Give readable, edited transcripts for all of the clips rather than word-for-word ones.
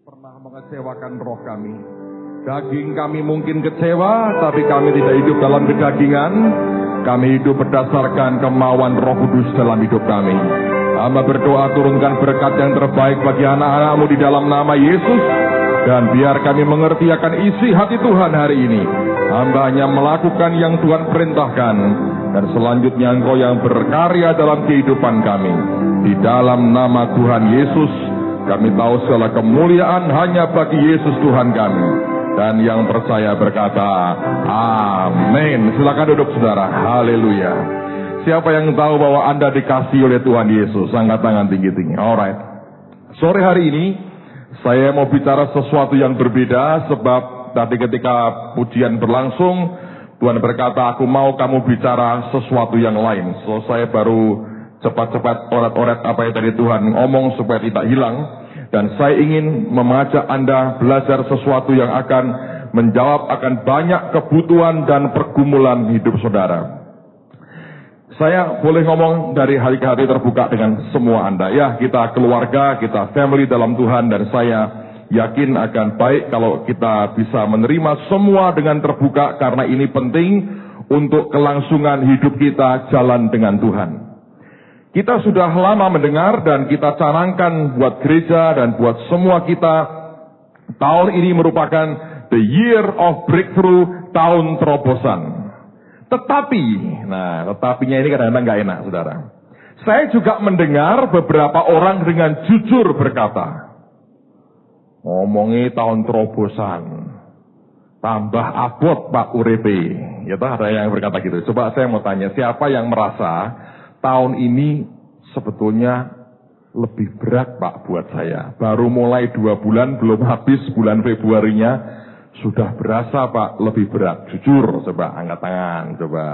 pernah mengecewakan roh kami. Daging kami mungkin kecewa, tapi kami tidak hidup dalam kedagingan. Kami hidup berdasarkan kemauan Roh Kudus dalam hidup kami. Hamba berdoa turunkan berkat yang terbaik bagi anak-anakmu di dalam nama Yesus. Dan biar kami mengerti akan isi hati Tuhan hari ini. Hamba hanya melakukan yang Tuhan perintahkan. Dan selanjutnya Engkau yang berkarya dalam kehidupan kami. Di dalam nama Tuhan Yesus, kami tahu segala kemuliaan hanya bagi Yesus Tuhan kami. Dan yang percaya berkata, amin. Silakan duduk saudara. Haleluya. Siapa yang tahu bahwa Anda dikasihi oleh Tuhan Yesus? Angkat tangan tinggi-tinggi. Alright. Sore hari ini, saya mau bicara sesuatu yang berbeda. Sebab tadi ketika pujian berlangsung, Tuhan berkata, aku mau kamu bicara sesuatu yang lain. So saya baru cepat-cepat oret-oret apa yang tadi Tuhan ngomong supaya tidak hilang. Dan saya ingin mengajak Anda belajar sesuatu yang akan menjawab akan banyak kebutuhan dan pergumulan hidup saudara. Saya boleh ngomong dari hari ke hari terbuka dengan semua Anda. Ya, kita keluarga, kita family dalam Tuhan. Dan saya yakin akan baik kalau kita bisa menerima semua dengan terbuka. Karena ini penting untuk kelangsungan hidup kita jalan dengan Tuhan. Kita sudah lama mendengar dan kita canangkan buat gereja dan buat semua kita. Tahun ini merupakan the year of breakthrough, tahun terobosan. Tetapinya ini kadang-kadang gak enak, saudara. Saya juga mendengar beberapa orang dengan jujur berkata, ngomongi tahun terobosan, tambah abot Pak Urepe. Ya, ada yang berkata gitu. Coba saya mau tanya, siapa yang merasa tahun ini sebetulnya lebih berat Pak buat saya. Baru mulai 2 bulan, belum habis bulan Februarinya, sudah berasa Pak lebih berat. Jujur, coba angkat tangan, coba.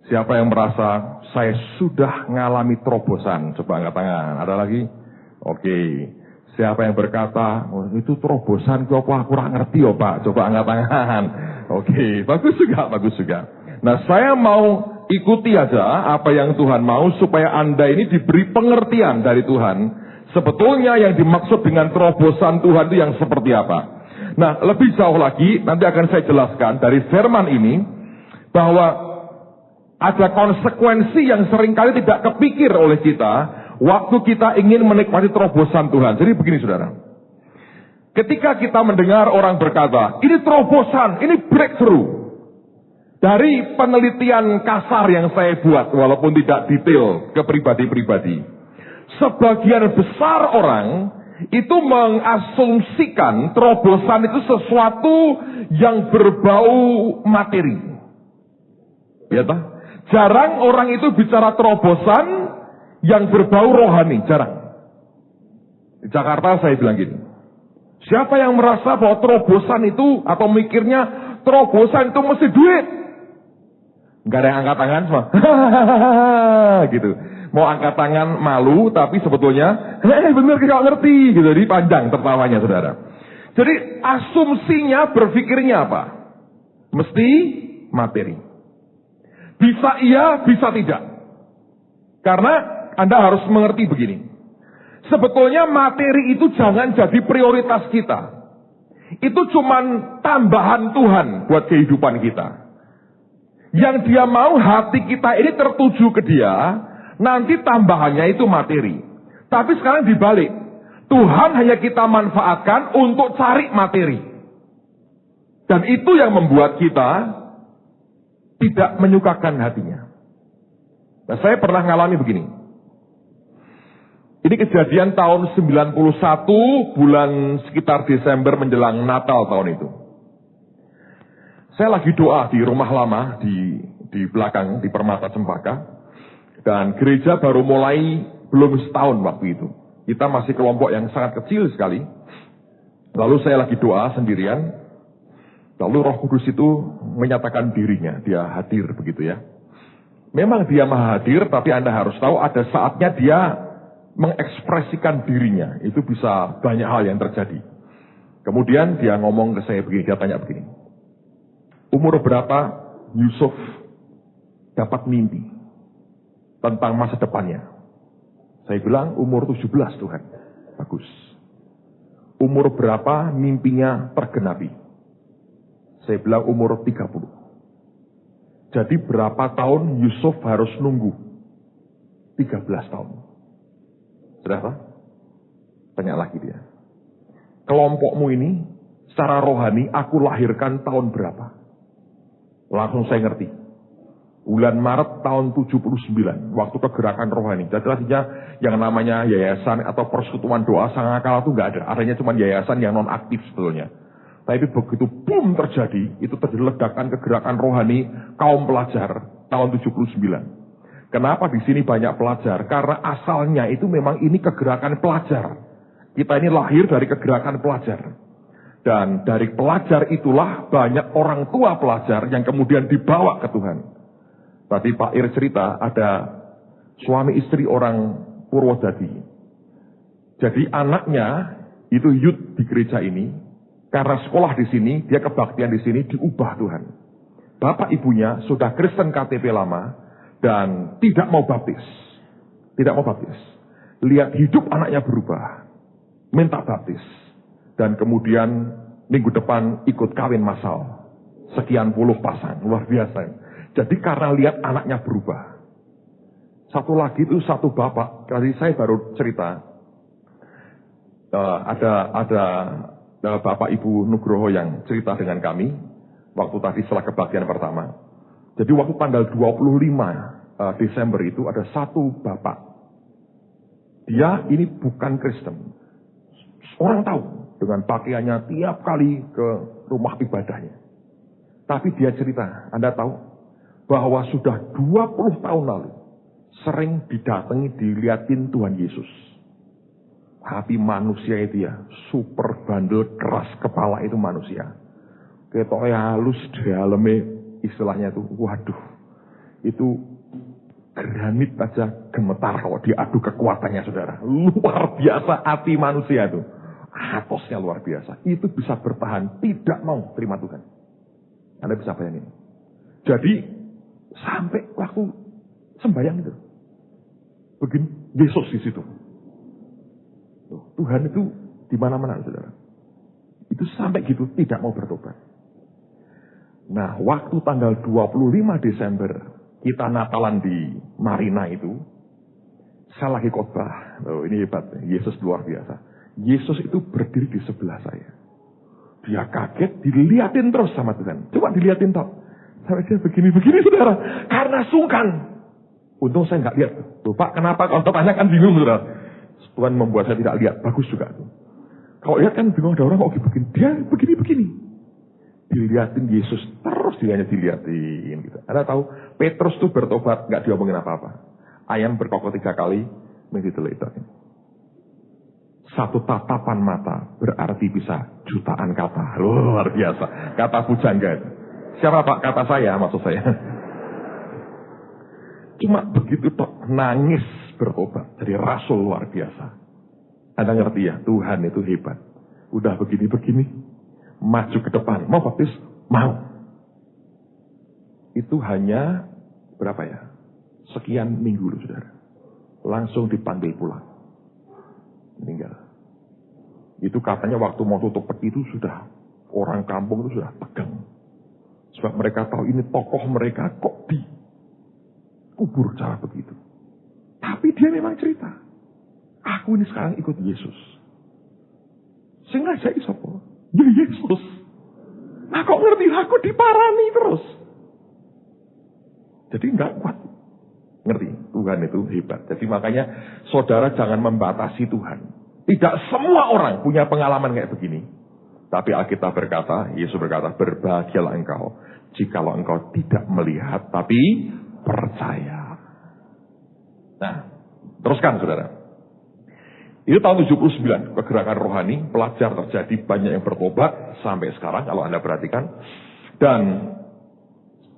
Siapa yang merasa saya sudah ngalami terobosan? Coba angkat tangan. Ada lagi? Oke. Siapa yang berkata, oh, itu terobosan kok aku kurang ngerti oh Pak? Coba angkat tangan. Oke, bagus juga. Nah, saya mau ikuti aja apa yang Tuhan mau supaya Anda ini diberi pengertian dari Tuhan. Sebetulnya yang dimaksud dengan terobosan Tuhan itu yang seperti apa. Nah, lebih jauh lagi nanti akan saya jelaskan dari firman ini bahwa ada konsekuensi yang seringkali tidak kepikir oleh kita waktu kita ingin menikmati terobosan Tuhan. Jadi begini saudara. Ketika kita mendengar orang berkata, ini terobosan, ini breakthrough. Dari penelitian kasar yang saya buat, walaupun tidak detail ke pribadi-pribadi, sebagian besar orang itu mengasumsikan terobosan itu sesuatu yang berbau materi. Ya toh? Jarang orang itu bicara terobosan yang berbau rohani, jarang. Di Jakarta saya bilang gini, siapa yang merasa bahwa terobosan itu, atau mikirnya terobosan itu mesti duit? Gak ada yang angkat tangan semua. Gitu. Mau angkat tangan malu, tapi sebetulnya, bener gak ngerti. Gitu. Jadi panjang tertawanya saudara. Jadi asumsinya berpikirnya apa? Mesti materi. Bisa iya, bisa tidak. Karena Anda harus mengerti begini. Sebetulnya materi itu jangan jadi prioritas kita. Itu cuman tambahan Tuhan buat kehidupan kita. Yang dia mau hati kita ini tertuju ke dia, nanti tambahannya itu materi. Tapi sekarang dibalik, Tuhan hanya kita manfaatkan untuk cari materi. Dan itu yang membuat kita tidak menyukakan hatinya. Nah, saya pernah ngalami begini. Ini kejadian tahun 91, bulan sekitar Desember menjelang Natal tahun itu. Saya lagi doa di rumah lama di belakang di Permata Cempaka, dan gereja baru mulai belum setahun waktu itu. Kita masih kelompok yang sangat kecil sekali. Lalu saya lagi doa sendirian, lalu Roh Kudus itu menyatakan dirinya, dia hadir begitu ya. Memang dia maha hadir, tapi Anda harus tahu ada saatnya dia mengekspresikan dirinya. Itu bisa banyak hal yang terjadi. Kemudian dia ngomong ke saya begini, dia tanya begini, umur berapa Yusuf dapat mimpi tentang masa depannya? Saya bilang umur 17 Tuhan. Bagus. umur berapa mimpinya tergenapi? Saya bilang umur 30. Jadi berapa tahun Yusuf harus nunggu? 13 tahun. Saudara, tanya lagi dia. Kelompokmu ini secara rohani aku lahirkan tahun berapa? Langsung saya ngerti. Bulan Maret tahun 79, waktu kegerakan rohani. Jadi artinya yang namanya yayasan atau persekutuan doa Sangakala itu nggak ada. Adanya cuma yayasan yang non aktif sebetulnya. Tapi begitu boom terjadi, itu terjadi ledakan kegerakan rohani kaum pelajar tahun 79. Kenapa di sini banyak pelajar? Karena asalnya itu memang ini kegerakan pelajar. Kita ini lahir dari kegerakan pelajar. Dan dari pelajar itulah banyak orang tua pelajar yang kemudian dibawa ke Tuhan. Tadi Pak Ir cerita ada suami istri orang Purwodadi. Jadi anaknya itu youth di gereja ini. Karena sekolah di sini, dia kebaktian di sini diubah Tuhan. Bapak ibunya sudah Kristen KTP lama dan tidak mau baptis. Tidak mau baptis. Lihat hidup anaknya berubah. Minta baptis. Dan kemudian minggu depan ikut kawin massal. Sekian puluh pasang. Luar biasa. Jadi karena lihat anaknya berubah. Satu lagi itu satu bapak. Tadi saya baru cerita. Ada Bapak Ibu Nugroho yang cerita dengan kami. Waktu tadi setelah kebaktian pertama. Jadi waktu tanggal 25 Desember itu ada satu bapak. Dia ini bukan Kristen. Orang tahu dengan pakaiannya tiap kali ke rumah ibadahnya. Tapi dia cerita, Anda tahu bahwa sudah 20 tahun lalu sering didatangi dilihatin Tuhan Yesus. Hati manusia itu ya, super bandel, keras kepala itu manusia. Ketoknya halus, dalamnya istilahnya itu, waduh, itu granit aja gemetar kalau diadu kekuatannya saudara. Luar biasa hati manusia itu. Atosnya luar biasa. Itu bisa bertahan, tidak mau terima Tuhan. Anda bisa bayangin. Jadi, sampai waktu sembahyang itu. Begini, Yesus di situ. Tuhan itu di mana-mana, saudara. Itu sampai gitu tidak mau bertobat. Nah, waktu tanggal 25 Desember kita Natalan di Marina itu, saya lagi khotbah. Oh, ini hebat, Yesus luar biasa. Yesus itu berdiri di sebelah saya. Dia kaget, dilihatin terus sama Tuhan. Coba dilihatin toh. Sampai dia begini-begini, saudara. Karena sungkan. Untung saya nggak lihat. Tuh, Pak, kenapa? Kalau tanya kan bingung, saudara. Tuhan membuat saya tidak lihat. Bagus juga tuh. Kalau lihat kan bingung, ada orang kok begini. Dia begini-begini. Dilihatin Yesus. Terus dia hanya dilihatin. Gitu. Anda tahu, Petrus tuh bertobat. Nggak diomongin apa-apa. Ayam berkokok 3 kali. Meditasi. Satu tatapan mata berarti bisa jutaan kata. Luar biasa. Kata pujangga itu. Siapa Pak? Kata saya, maksud saya. Cuma begitu toh nangis bertobat. Jadi rasul luar biasa. Anda ngerti ya, Tuhan itu hebat. Udah begini-begini, maju ke depan. Mau baptis? Mau. Itu hanya berapa ya? Sekian minggu loh, saudara. Langsung dipanggil pulang. Meninggal. Itu katanya waktu mau tutup peti itu sudah, orang kampung itu sudah tegang. Sebab mereka tahu ini tokoh mereka kok dikubur cara begitu. Tapi dia memang cerita. Aku ini sekarang ikut Yesus. Sehingga saya isopo. Ya Yesus. Nah kok ngerti aku diparani terus. Jadi enggak kuat. Ngerti? Tuhan itu hebat. Jadi makanya saudara jangan membatasi Tuhan. Tidak semua orang punya pengalaman kayak begini. Tapi Alkitab berkata, Yesus berkata, berbahagialah engkau. Jikalau engkau tidak melihat tapi percaya. Nah, teruskan saudara. Itu tahun 79, kegerakan rohani, pelajar terjadi, banyak yang bertobat sampai sekarang kalau Anda perhatikan. Dan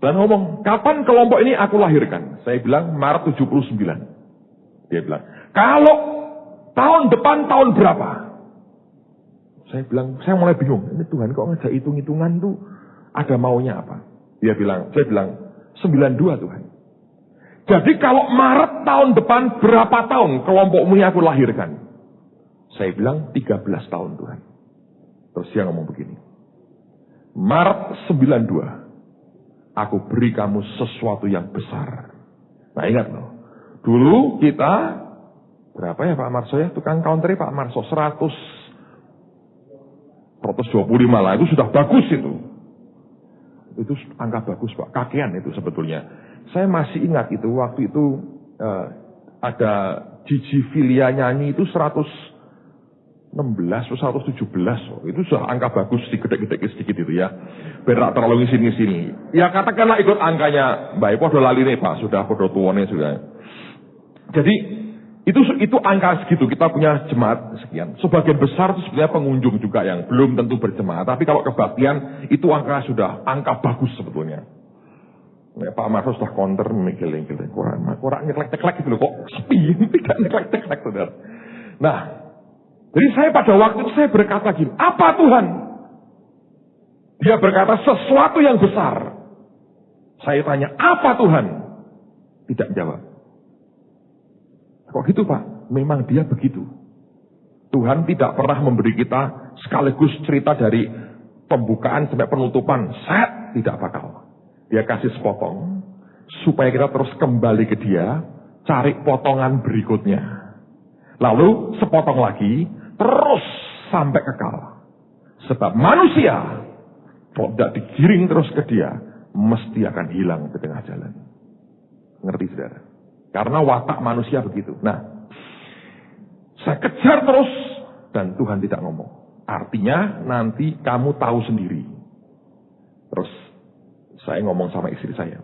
ngomong, kapan kelompok ini aku lahirkan? Saya bilang Maret 79. Dia bilang, kalau tahun depan tahun berapa? Saya bilang, saya mulai bingung. Ini Tuhan kok ngajak hitung-hitungan tuh ada maunya apa? Saya bilang 92 Tuhan. Jadi kalau Maret tahun depan berapa tahun kelompokmu yang aku lahirkan? Saya bilang 13 tahun Tuhan. Terus dia ngomong begini. Maret 92, aku beri kamu sesuatu yang besar. Nah ingat loh, dulu kita, berapa ya Pak Marso ya, tukang counter Pak Marso, 125 lah, itu sudah bagus itu. Itu angka bagus Pak, kakean itu sebetulnya. Saya masih ingat itu, waktu itu ada Gigi Filia nyanyi itu 116 atau 117, itu sudah angka bagus, digedek-gedek sedikit itu ya. Berak terlalu sini. Ya katakanlah ikut angkanya, baik podo lali nih Pak, sudah podo tuone sudah. Jadi itu angka segitu, kita punya jemaat sekian. Sebagian besar itu sebenarnya pengunjung juga yang belum tentu berjemaat, tapi kalau kebaktian itu angka bagus sebetulnya. Ya, Pak Marso sudah counter mikir-mikir, kurang nyeklek-ceklek gitu loh, kok sepi, tidak nyeklek-ceklek saudara. Nah, jadi saya pada waktu itu saya berkata gini, apa Tuhan? Dia berkata sesuatu yang besar. Saya tanya, apa Tuhan? Tidak jawab. Kok gitu Pak? Memang dia begitu. Tuhan tidak pernah memberi kita sekaligus cerita dari pembukaan sampai penutupan. Set, tidak bakal. Dia kasih sepotong, supaya kita terus kembali ke dia, cari potongan berikutnya. Lalu sepotong lagi, terus sampai kekal. Sebab manusia, kalau tidak digiring terus ke dia, mesti akan hilang ke tengah jalan. Ngerti saudara? Karena watak manusia begitu. Nah, saya kejar terus, dan Tuhan tidak ngomong. Artinya nanti kamu tahu sendiri. Terus saya ngomong sama istri saya.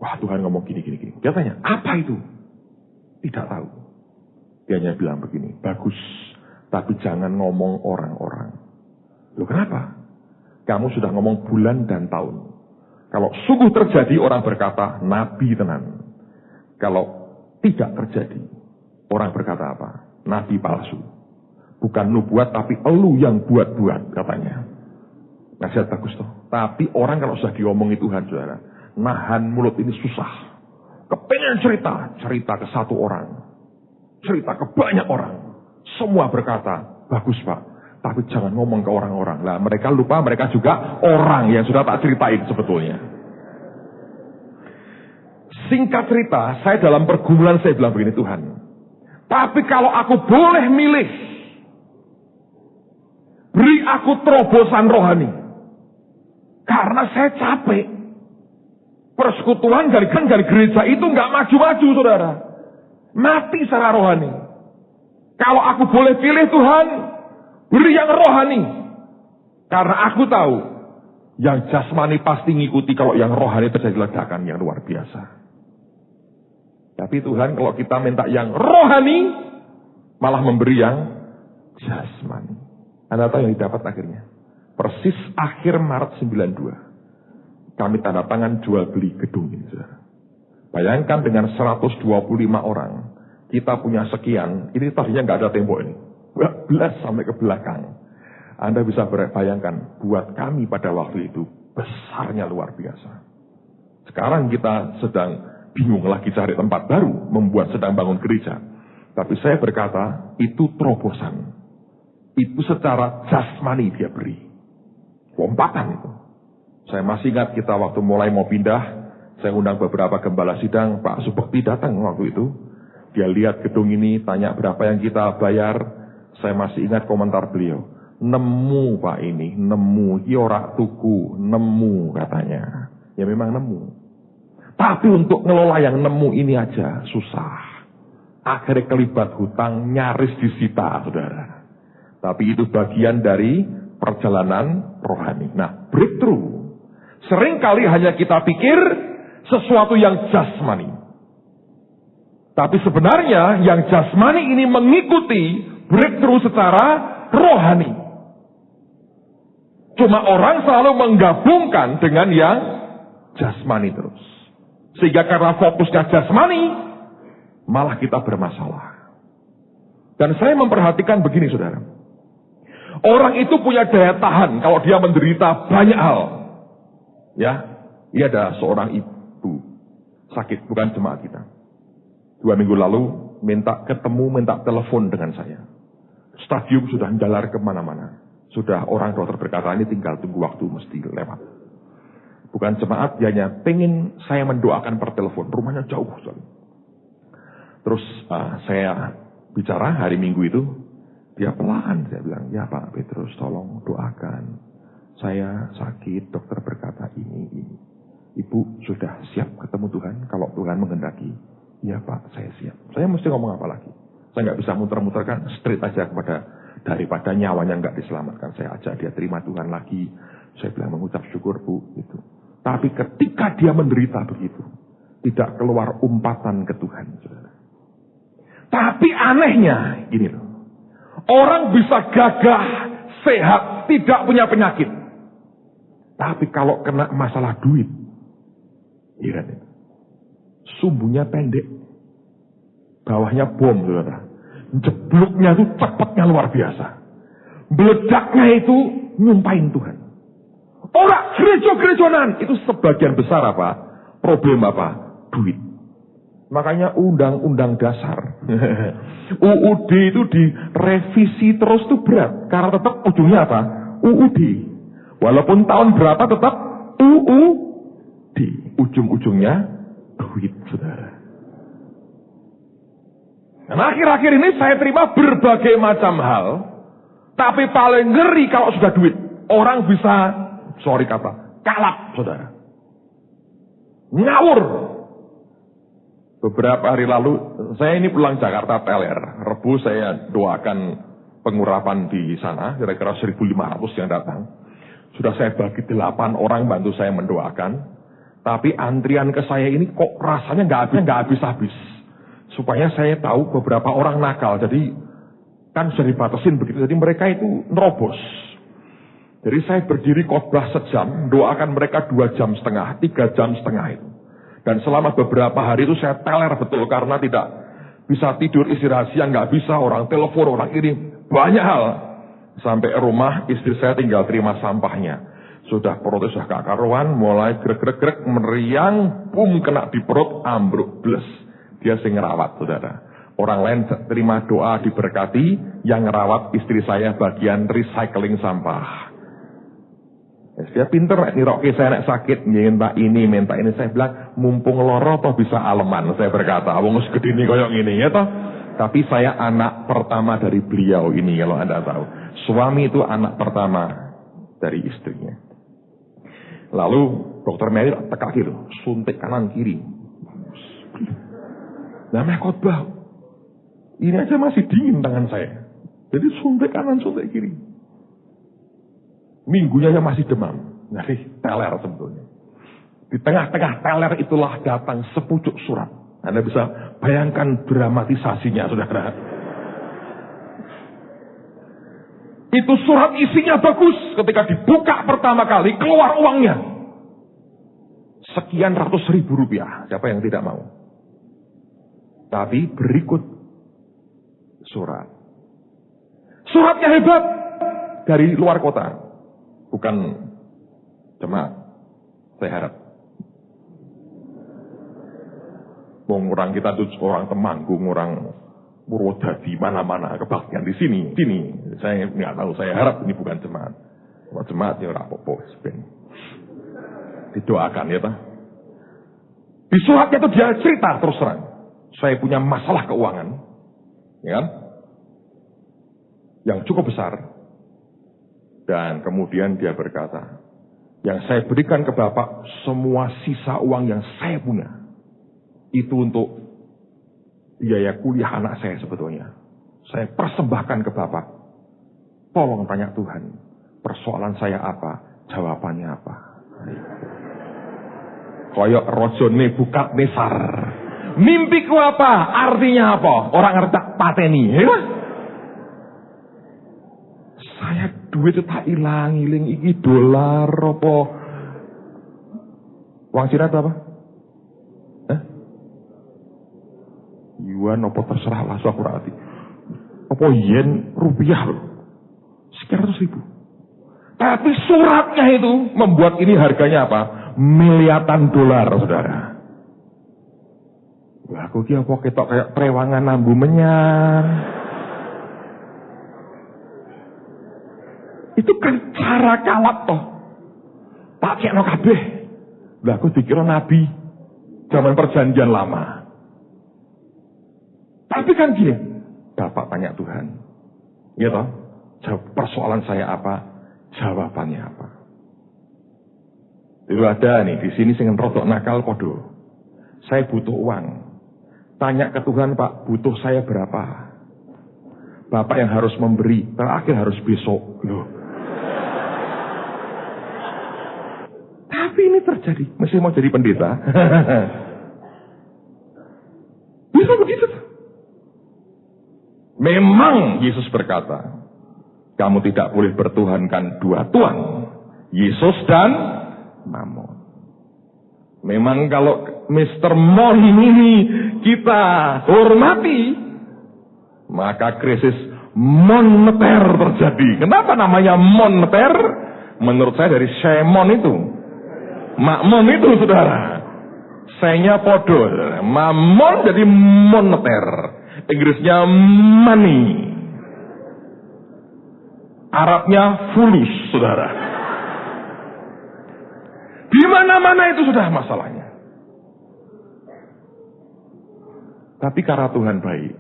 Wah Tuhan ngomong gini. Dia tanya, apa itu? Tidak tahu. Dia hanya bilang begini, bagus, tapi jangan ngomong orang-orang. Loh kenapa? Kamu sudah ngomong bulan dan tahun. Kalau sungguh terjadi, orang berkata, nabi tenan. Kalau tidak terjadi, orang berkata apa? Nabi palsu. Bukan nubuat, tapi elu yang buat-buat, katanya. Nasihat bagus toh. Tapi orang kalau sudah diomongi Tuhan, saudara, nahan mulut ini susah. Kepengen cerita ke satu orang, cerita ke banyak orang. Semua berkata, bagus Pak, tapi jangan ngomong ke orang-orang. Lah mereka lupa, mereka juga orang yang sudah tak ceritain sebetulnya. Singkat cerita, saya dalam pergumulan saya bilang begini, Tuhan, tapi kalau aku boleh milih, beri aku terobosan rohani. Karena saya capek. Persekutuan dari gereja itu nggak maju-maju, saudara. Mati secara rohani. Kalau aku boleh pilih Tuhan, beri yang rohani. Karena aku tahu, yang jasmani pasti ngikuti kalau yang rohani terjadi ledakan yang luar biasa. Tapi Tuhan kalau kita minta yang rohani, malah memberi yang jasmani. Anda tahu yang didapat akhirnya? Persis akhir Maret 92. Kami tanda tangan jual beli gedung ini. Bayangkan dengan 125 orang. Kita punya sekian. Ini tadinya nggak ada tembok ini. 12 sampai ke belakang. Anda bisa bayangkan. Buat kami pada waktu itu. Besarnya luar biasa. Sekarang kita sedang bingung lagi cari tempat baru. Sedang bangun gereja. Tapi saya berkata. Itu terobosan. Itu secara jasmani dia beri. Lompatan itu. Saya masih ingat kita waktu mulai mau pindah, saya undang beberapa gembala sidang, Pak Subekti datang waktu itu. Dia lihat gedung ini, tanya berapa yang kita bayar. Saya masih ingat komentar beliau. Nemu Pak ini, nemu. Ini ora tuku, nemu katanya. Ya memang nemu. Tapi untuk ngelola yang nemu ini aja susah. Akhirnya kelibat hutang, nyaris disita, saudara. Tapi itu bagian dari perjalanan rohani. Nah, breakthrough. Seringkali hanya kita pikir sesuatu yang jasmani. Tapi sebenarnya yang jasmani ini mengikuti breakthrough secara rohani. Cuma orang selalu menggabungkan dengan yang jasmani terus. Sehingga karena fokusnya jasmani, malah kita bermasalah. Dan saya memperhatikan begini, saudara. Orang itu punya daya tahan kalau dia menderita banyak hal. Ya, ini ada seorang ibu sakit, bukan jemaat kita. 2 minggu lalu minta ketemu, minta telepon dengan saya. Stadium sudah menjalar kemana-mana. Sudah orang dokter berkata ini tinggal tunggu waktu mesti lewat. Bukan jemaat, dia hanya pengen saya mendoakan per telepon. Rumahnya jauh. Terus saya bicara hari Minggu itu. Dia pelan, saya bilang, ya Pak Petrus tolong doakan. Saya sakit, dokter berkata ini. Ibu sudah siap ketemu Tuhan kalau Tuhan menghendaki. Ya Pak, saya siap. Saya mesti ngomong apa lagi? Saya nggak bisa muter-muterkan, straight aja daripada nyawanya nggak diselamatkan. Saya ajak dia terima Tuhan lagi. Saya bilang mengucap syukur Bu. Gitu. Tapi ketika dia menderita begitu, tidak keluar umpatan ke Tuhan. Saudara. Tapi anehnya, gini loh. Orang bisa gagah, sehat, tidak punya penyakit. Tapi kalau kena masalah duit, iya kan? Sumbunya pendek. Bawahnya bom, saudara. Jebloknya itu cepatnya luar biasa. Meledaknya itu nyumpain Tuhan. Orang gereja-gerejonan itu sebagian besar apa? Problem apa? Duit. Makanya undang-undang dasar UUD itu direvisi terus tuh berat. Karena tetap ujungnya apa? UUD. Walaupun tahun berapa tetap UUD. Ujung-ujungnya duit, saudara. Dan akhir-akhir ini saya terima berbagai macam hal. Tapi paling ngeri kalau sudah duit. Orang bisa, kalap, saudara. Ngawur. Beberapa hari lalu, saya ini pulang Jakarta teler. Rebu saya doakan pengurapan di sana, kira-kira 1.500 yang datang. Sudah saya bagi 8 orang bantu saya mendoakan. Tapi antrian ke saya ini kok rasanya nggak habis-habis. Supaya saya tahu beberapa orang nakal. Jadi kan sudah dibatasin begitu. Jadi mereka itu nerobos. Jadi saya berdiri khotbah sejam, doakan mereka 2,5 jam, 3,5 jam itu. Dan selama beberapa hari itu saya teler betul karena tidak bisa tidur istirahat siang, nggak bisa, orang telepon, orang kirim, banyak hal. Sampai rumah istri saya tinggal terima sampahnya. Sudah perutnya sudah gak karuan, mulai grek-grek meriang, kena di perut, ambruk bles. Dia sing ngerawat, saudara. Orang lain terima doa diberkati, yang ngerawat istri saya bagian recycling sampah. Dia pinter, niroke saya nek sakit, minta ini. Saya bilang, mumpung loro toh bisa aleman. Saya berkata, wong segede ini koyok ini ya toh. Tapi saya anak pertama dari beliau ini, kalau Anda tahu. Suami itu anak pertama dari istrinya. Lalu dokter Mary tekak gitu, suntik kanan kiri. Namanya khotbah. Ini aja masih dingin tangan saya. Jadi suntik kanan, suntik kiri. Minggunya masih demam. Jadi teler sebetulnya. Di tengah-tengah teler itulah datang sepucuk surat. Anda bisa bayangkan dramatisasinya, saudara. Itu surat isinya bagus. Ketika dibuka pertama kali, keluar uangnya. Sekian ratus ribu rupiah. Siapa yang tidak mau? Tapi berikut surat. Suratnya hebat. Dari luar kota. Bukan jemaat. Saya harap. Orang kita itu orang Temanggung, orang Purwodadi, mana-mana kebaktian di sini. Saya nggak tahu. Saya harap ini bukan jemaat. Kalau jemaat ya ora apa-apa. Didoakan ya Pak. Di suratnya itu dia cerita terus terang. Saya punya masalah keuangan, ya kan? Yang cukup besar. Dan kemudian dia berkata, yang saya berikan ke Bapak semua sisa uang yang saya punya itu untuk biaya kuliah anak saya sebetulnya. Saya persembahkan ke Bapak. Tolong tanya Tuhan, persoalan saya apa? Jawabannya apa? Koyok rojone bukat nesar. Mimpiku apa? Artinya apa? Orang ngerti pateni. Ya? Saya duit itu tak ilang-iling. Iki dolar apa? Uang Cina itu apa? Yuan apa terserah lah, aku rati. Apa yen rupiah loh. Sekian ratus ribu. Tapi suratnya itu membuat ini harganya apa? Miliatan dolar, saudara. Wah, aku kira apa ketok kayak prewangan nambu menyan. Itu kan cara kalap toh. Pakai no kabeh. Lah aku dikira nabi zaman perjanjian lama. Tapi kan gini, Bapak tanya Tuhan, ya toh, persoalan saya apa, jawabannya apa. Itu ada nih di sini sing rodok nakal podo. Saya butuh uang. Tanya ke Tuhan, Pak, butuh saya berapa? Bapak yang harus memberi, terakhir harus besok. Loh. Tapi ini terjadi. Mesti mau jadi pendeta. Bisa begitu. Memang Yesus berkata, kamu tidak boleh bertuhankan dua tuan. Yesus dan Mamon. Memang kalau Mr. Mon ini kita hormati, maka krisis moneter terjadi. Kenapa namanya moneter? Menurut saya dari Shemon itu. Makmon itu, saudara. Saya-nya podo. Mamon jadi moneter. Inggrisnya money. Arabnya fulus, saudara. Di mana-mana itu sudah masalahnya. Tapi karena Tuhan baik,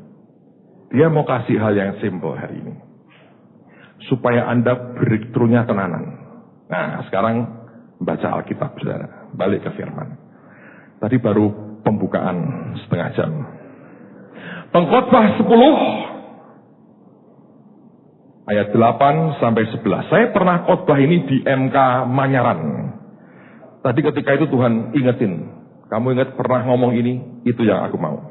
Dia mau kasih hal yang simple hari ini. Supaya Anda breakthrough-nya tenanan. Nah, sekarang baca Alkitab, saudara. Balik ke firman. Tadi baru pembukaan setengah jam. Pengkhotbah 10 ayat 8 sampai 11. Saya pernah khotbah ini di MK Manyaran. Tadi ketika itu Tuhan ingetin. Kamu ingat pernah ngomong ini? Itu yang aku mau.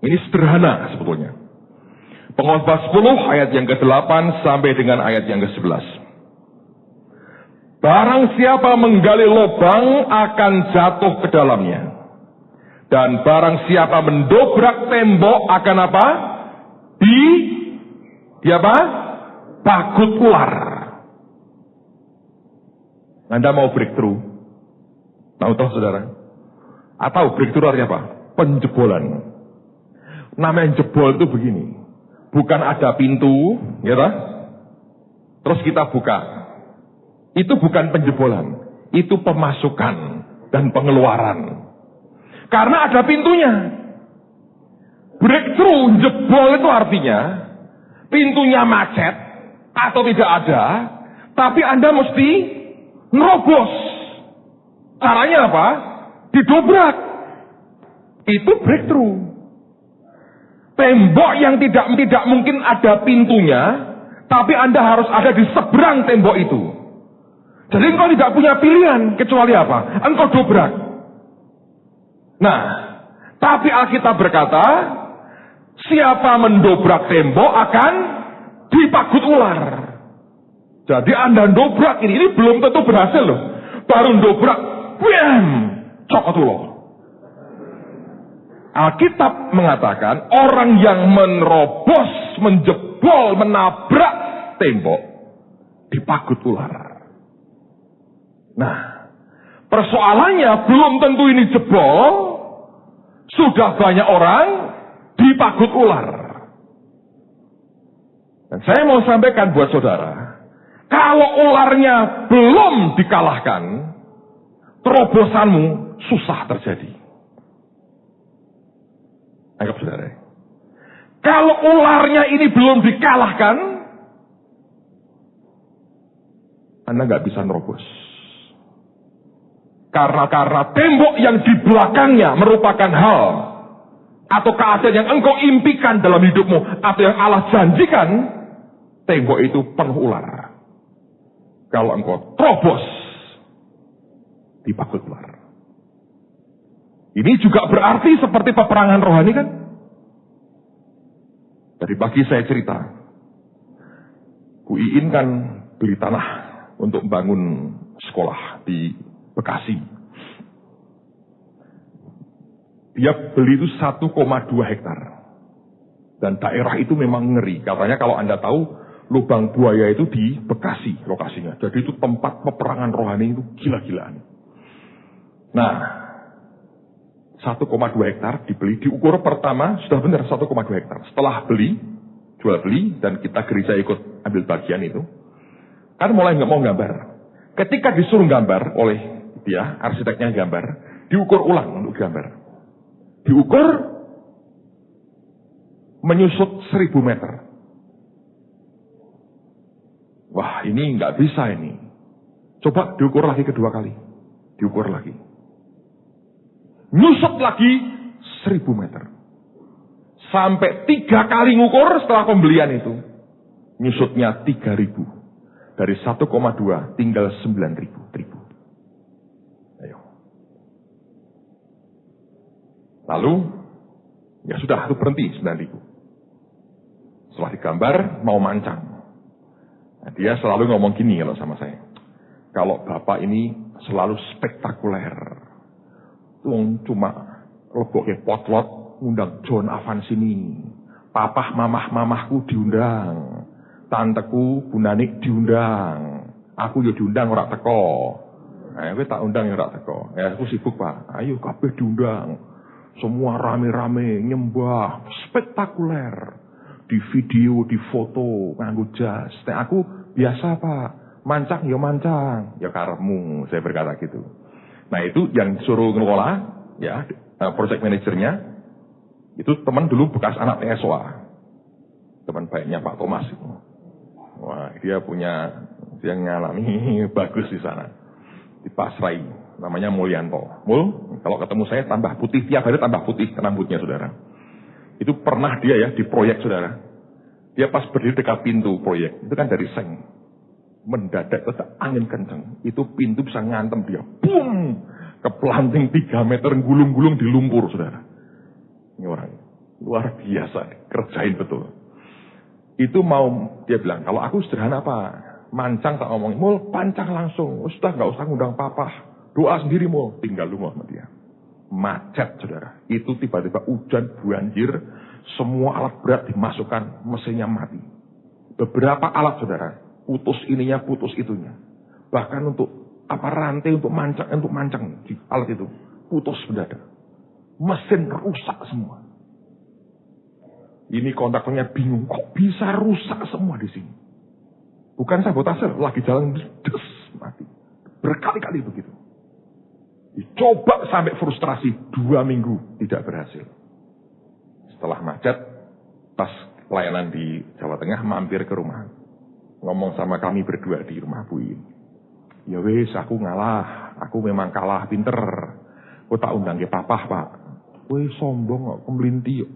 Ini sederhana sebetulnya. Pengkhotbah 10 ayat yang ke-8 sampai dengan ayat yang ke-11. Barang siapa menggali lubang akan jatuh ke dalamnya. Dan barang siapa mendobrak tembok akan apa? Di apa? Pagut ular. Anda mau breakthrough? Tahu toh saudara? Atau breakthrough artinya apa? Penjebolan. Namanya jebol itu begini. Bukan ada pintu, ya toh? Terus kita buka. Itu bukan penjebolan. Itu pemasukan dan pengeluaran. Karena ada pintunya. Breakthrough, jebol itu artinya pintunya macet atau tidak ada, tapi Anda mesti nerobos. Caranya apa? Didobrak. Itu breakthrough. Tembok yang tidak mungkin ada pintunya, tapi Anda harus ada di seberang tembok itu. Jadi engkau tidak punya pilihan kecuali apa? Engkau dobrak. Nah, tapi Alkitab berkata, siapa mendobrak tembok akan dipagut ular. Jadi Anda dobrak ini belum tentu berhasil loh. Baru dobrak, bam, cokot ular. Alkitab mengatakan orang yang menerobos, menjebol, menabrak tembok dipagut ular. Nah, persoalannya belum tentu ini jebol, sudah banyak orang dipagut ular. Dan saya mau sampaikan buat saudara, kalau ularnya belum dikalahkan, terobosanmu susah terjadi. Anggap saudara. Kalau ularnya ini belum dikalahkan, Anda nggak bisa nerobos. Karena tembok yang di belakangnya merupakan hal atau keadaan yang engkau impikan dalam hidupmu atau yang Allah janjikan, tembok itu penuh ular. Kalau engkau terobos, dipagut ular. Ini juga berarti seperti peperangan rohani kan? Tadi pagi saya cerita, Bu Iin kan beli tanah untuk bangun sekolah di Bekasi. Dia beli itu 1,2 hektar. Dan daerah itu memang ngeri. Katanya kalau Anda tahu, lubang buaya itu di Bekasi lokasinya. Jadi itu tempat peperangan rohani itu gila-gilaan. Nah, 1,2 hektar dibeli, diukur pertama sudah benar 1,2 hektar. Setelah jual beli, dan kita gereja ikut ambil bagian itu, kan mulai nggak mau gambar. Ketika disuruh gambar oleh dia, arsiteknya gambar, diukur ulang untuk gambar. Diukur menyusut 1000 meter. Wah, ini nggak bisa ini. Coba diukur lagi kedua kali. Diukur lagi. Nyusut lagi 1000 meter. Sampai 3 kali ngukur setelah pembelian itu. Nyusutnya 3000. Dari 1,2 tinggal 9.000. Ayo. Lalu, ya sudah, itu berhenti 9.000. Setelah digambar, mau mancang. Nah, dia selalu ngomong gini kalau sama saya. Kalau bapak ini selalu spektakuler. Cuma leboke potlot, ngundang John Avan sini. Papah mamahku diundang. Tanteku Bu Nanik diundang. Aku ya diundang ora teko. Nah, kowe tak undang ya ora teko. Ya aku sibuk, Pak. Ayo kabeh diundang. Semua rame-rame nyembah, spektakuler. Di video, di foto, nganggo jas. Nek aku biasa, Pak. Mancang ya mancang. Ya karepmu, saya berkata gitu. Nah, itu yang suruh ngelola, ya, project manajernya, itu teman dulu bekas anak TSOA. Teman baiknya Pak Thomas itu. Wah, dia ngalami bagus di sana. Di Pasrai, namanya Mulyanto. Kalau ketemu saya tambah putih, tiap hari tambah putih rambutnya, saudara. Itu pernah dia ya di proyek, saudara. Dia pas berdiri dekat pintu proyek, itu kan dari seng. Mendadak ada angin kenceng. Itu pintu bisa ngantem dia. Boom! Kepelanting 3 meter, gulung-gulung di lumpur, saudara. Ini orang luar biasa, kerjain betul. Itu mau, dia bilang, kalau aku sederhana apa? Mancang tak ngomongin, Mul, pancang langsung. Sudah gak usah ngundang papa. Doa sendiri, Mul. Tinggal lu sama dia. Macet, saudara. Itu tiba-tiba hujan, banjir, semua alat berat dimasukkan, mesinnya mati. Beberapa alat, saudara, putus ininya, putus itunya. Bahkan untuk rantai untuk mancang di alat itu putus mendadak. Mesin rusak semua. Ini kontraktornya bingung, kok bisa rusak semua di sini? Bukan sabotase, lagi jalan des, mati. Berkali-kali begitu. Dicoba sampai frustrasi 2 minggu tidak berhasil. Setelah macet, pas pelayanan di Jawa Tengah mampir ke rumah. Ngomong sama kami berdua di rumah Bu ini. Ya wes, aku ngalah. Aku memang kalah pinter. Aku tak undang ke papah, Pak. Wes sombong kok, kemelinti.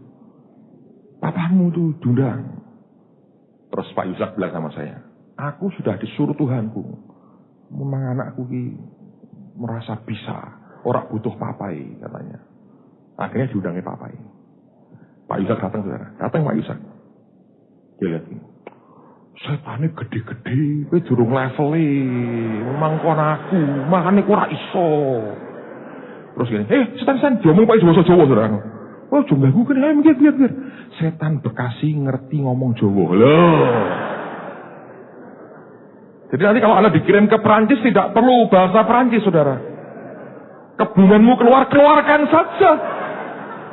Papamu tuh diundang. Terus Pak Yusak bilang sama saya, aku sudah disuruh Tuhanku. Memang anakku ki merasa bisa. Orang butuh papai, katanya. Akhirnya diundangnya papai. Pak Yusak datang, saudara. Datang Pak Yusak. Dia lihat ini. Setane gede-gede, kowe durung levele. Memang kon aku, makane kowe ora iso. Terus gini, setan diomong Pak Jawa Jawa, saudara. Oh, jumlah gue kan, biar. Setan Bekasi ngerti ngomong Jawa. Loh. Jadi nanti kalau Anda dikirim ke Perancis tidak perlu bahasa Perancis, saudara. Kebunganmu keluarkan saja.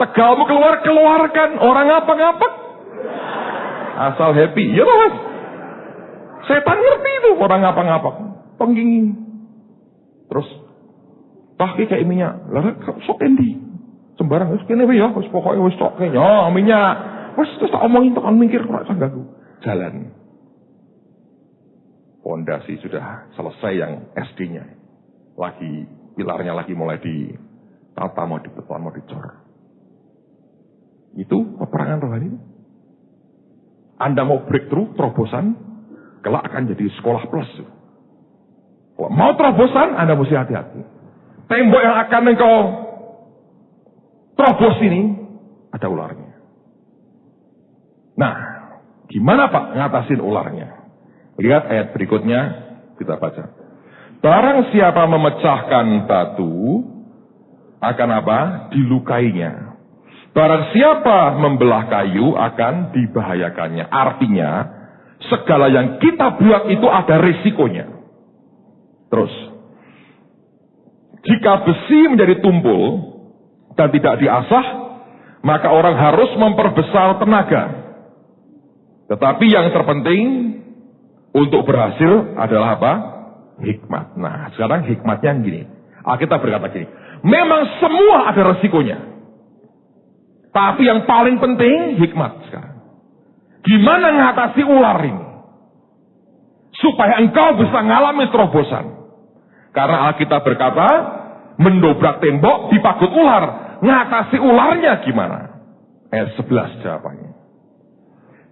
Tegalmu keluarkan. Orang ngapa-ngapa. Asal happy. Ya Mas. Setan ngerti itu orang ngapa-ngapa. Pengging. Terus. Kayak minyak. Lalu sok endi. Sembarang wis kene ya, wis pokoke wis tok kene. Ya, minyak. Wis terus tak omongin tekan mikir kok sak ganggu. Jalan. Pondasi sudah selesai yang SD-nya. Lagi pilarnya lagi mulai ditata, mau dibeton, mau dicor. Itu peperangan rohani. Anda mau breakthrough, terobosan, kelak akan jadi sekolah plus. Kalau mau terobosan, Anda mesti hati-hati. Tembok yang akan engkau terobos ini ada ularnya. Nah, gimana Pak ngatasin ularnya? Lihat ayat berikutnya, kita baca. Barang siapa memecahkan batu, akan apa? Dilukainya. Barang siapa membelah kayu, akan dibahayakannya. Artinya, segala yang kita buat itu ada risikonya. Terus, jika besi menjadi tumpul, dan tidak diasah, maka orang harus memperbesar tenaga. Tetapi yang terpenting untuk berhasil adalah apa? Hikmat. Nah, sekarang hikmatnya gini. Alkitab berkata gini, memang semua ada resikonya. Tapi yang paling penting hikmat sekarang. Gimana mengatasi ular ini? Supaya engkau bisa mengalami terobosan. Karena Alkitab berkata, mendobrak tembok dipagut ular. Ngatasi ularnya gimana? Ayat 11 jawabannya.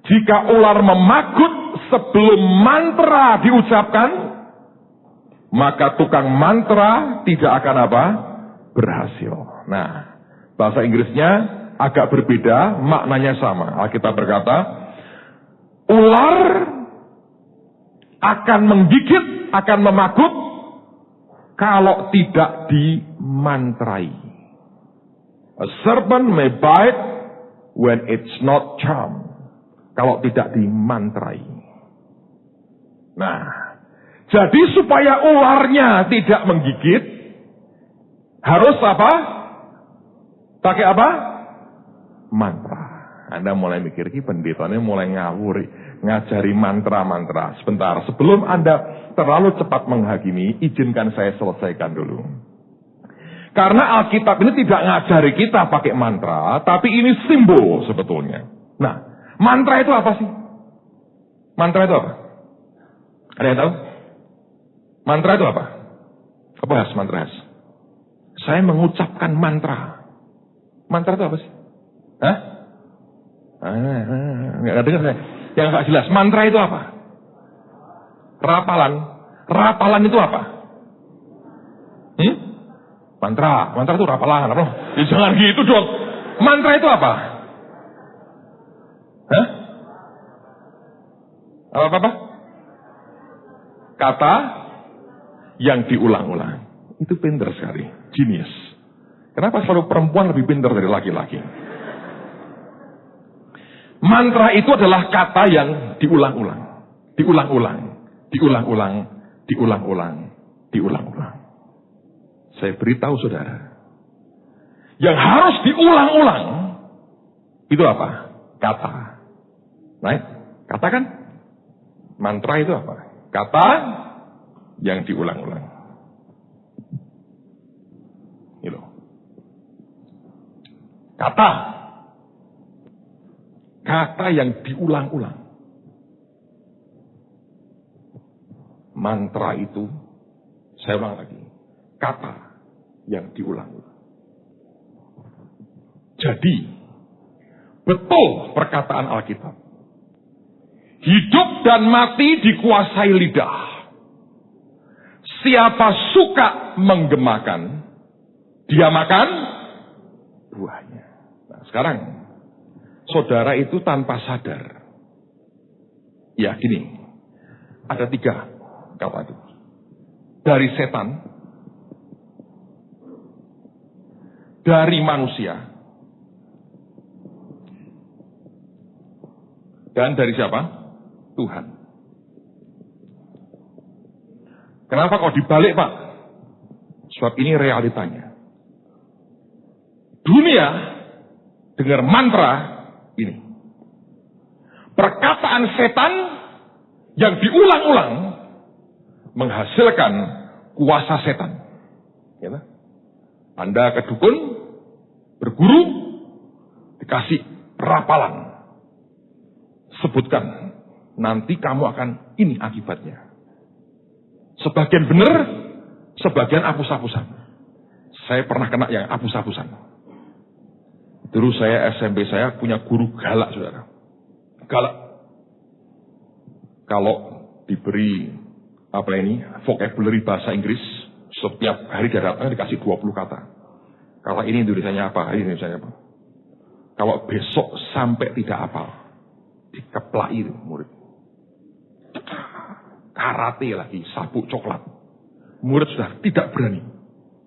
Jika ular memagut sebelum mantra diucapkan, maka tukang mantra tidak akan apa? Berhasil. Nah, bahasa Inggrisnya agak berbeda, maknanya sama. Alkitab berkata, ular akan menggigit, akan memagut, kalau tidak dimantrai. A serpent may bite when it's not charmed. Kalau tidak dimantrai. Nah, jadi supaya ularnya tidak menggigit, harus apa? Pakai apa? Mantra. Anda mulai mikir, ini pendetanya mulai ngawur, ngajari mantra-mantra. Sebentar, sebelum Anda terlalu cepat menghakimi, izinkan saya selesaikan dulu. Karena Alkitab ini tidak ngajari kita pakai mantra, tapi ini simbol sebetulnya. Nah, mantra itu apa sih? Mantra itu apa? Ada yang tahu? Mantra itu apa? Apa has mantra has? Saya mengucapkan mantra. Mantra itu apa sih? Hah? Nggak dengar saya. Yang nggak jelas. Mantra itu apa? Rapalan. Rapalan itu apa? Mantra. Mantra itu rapalan. Apa? Ya, jangan gitu dong. Mantra itu apa? Hah? Apa? Kata yang diulang-ulang. Itu pintar sekali. Genius. Kenapa selalu perempuan lebih pintar dari laki-laki? Mantra itu adalah kata yang diulang-ulang. Diulang-ulang. Diulang-ulang. Diulang-ulang. Diulang-ulang. Saya beritahu saudara. Yang harus diulang-ulang. Itu apa? Kata. Right? Kata kan? Mantra itu apa? Kata yang diulang-ulang. Gitu. Kata. Kata yang diulang-ulang. Mantra itu, saya ulang lagi. Kata yang diulang-ulang. Jadi, betul perkataan Alkitab. Hidup dan mati dikuasai lidah. Siapa suka menggemakan, dia makan buahnya. Nah, sekarang, saudara itu tanpa sadar. Ya, gini. Ada 3 kata itu. Dari setan, dari manusia, dan dari siapa? Tuhan. Kenapa kok dibalik, Pak? Sebab ini realitanya. Dunia dengar mantra ini. Perkataan setan yang diulang-ulang menghasilkan kuasa setan. Ya, Anda ke dukun, berguru, dikasih rapalan. Sebutkan, nanti kamu akan ini akibatnya. Sebagian benar, sebagian apus-apusan. Saya pernah kena yang apus-apusan. Dulu saya SMP saya punya guru galak, saudara. Galak. Kalau diberi vocabulary bahasa Inggris, setiap hari datang dikasih 20 kata. Kalau ini Indonesianya apa, ini Indonesianya apa. Kalau besok sampai tidak hafal, dikeplai itu murid. Karate lagi, sabuk coklat. Murid sudah tidak berani.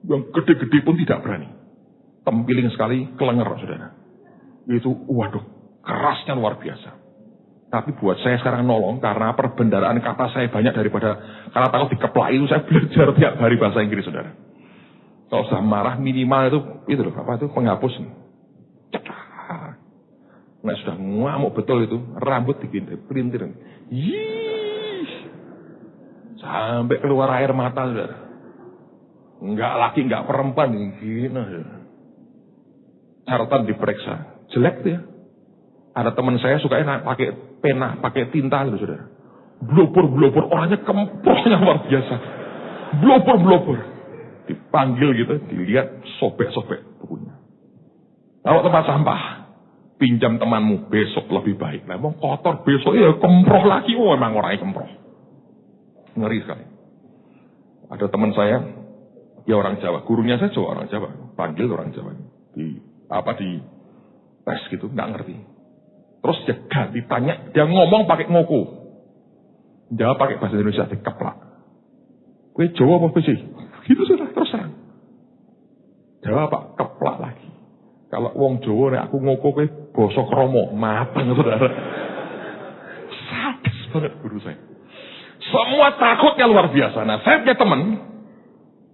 Yang gede-gede pun tidak berani. Tempiling sekali, kelenger, saudara. Itu, waduh, kerasnya luar biasa. Tapi buat saya sekarang nolong, karena perbendaraan kata saya banyak daripada, karena takut dikeplai itu, saya belajar tiap hari bahasa Inggris, saudara. Kalau sudah marah minimal itu loh, apa itu penghapus. Nah sudah ngamuk betul itu, rambut dipelintir. Sampai keluar air mata saudara. Enggak laki, enggak perempuan gini. Catatan diperiksa, jelek tuh ya. Ada teman saya sukanya pakai pena, pakai tinta gitu saudara. Blobor, orangnya kemprohnya luar biasa. Blobor. Dipanggil gitu, dilihat, sobek-sobek bukunya. Kalau tempat sampah, pinjam temanmu, besok lebih baik. Nah, emang kotor, besok ya kemproh lagi. Oh, emang orangnya kemproh. Ngeri sekali. Ada teman saya, ya orang Jawa. Gurunya saya juga orang Jawa. Panggil orang Jawa. Di tes gitu, nggak ngerti. Terus dia ganti tanya, dia ngomong pakai ngoko. Jawab pakai bahasa Indonesia, dikeplak. Kue Jawa apa besi? Gitu sudah, terus terang. Jawab apa? Keplak lagi. Kalau wong Jawa nih aku ngoko kue bosok romo, matang saudara. Sadis banget guru saya. Semua takutnya luar biasa. Nah, saya punya teman,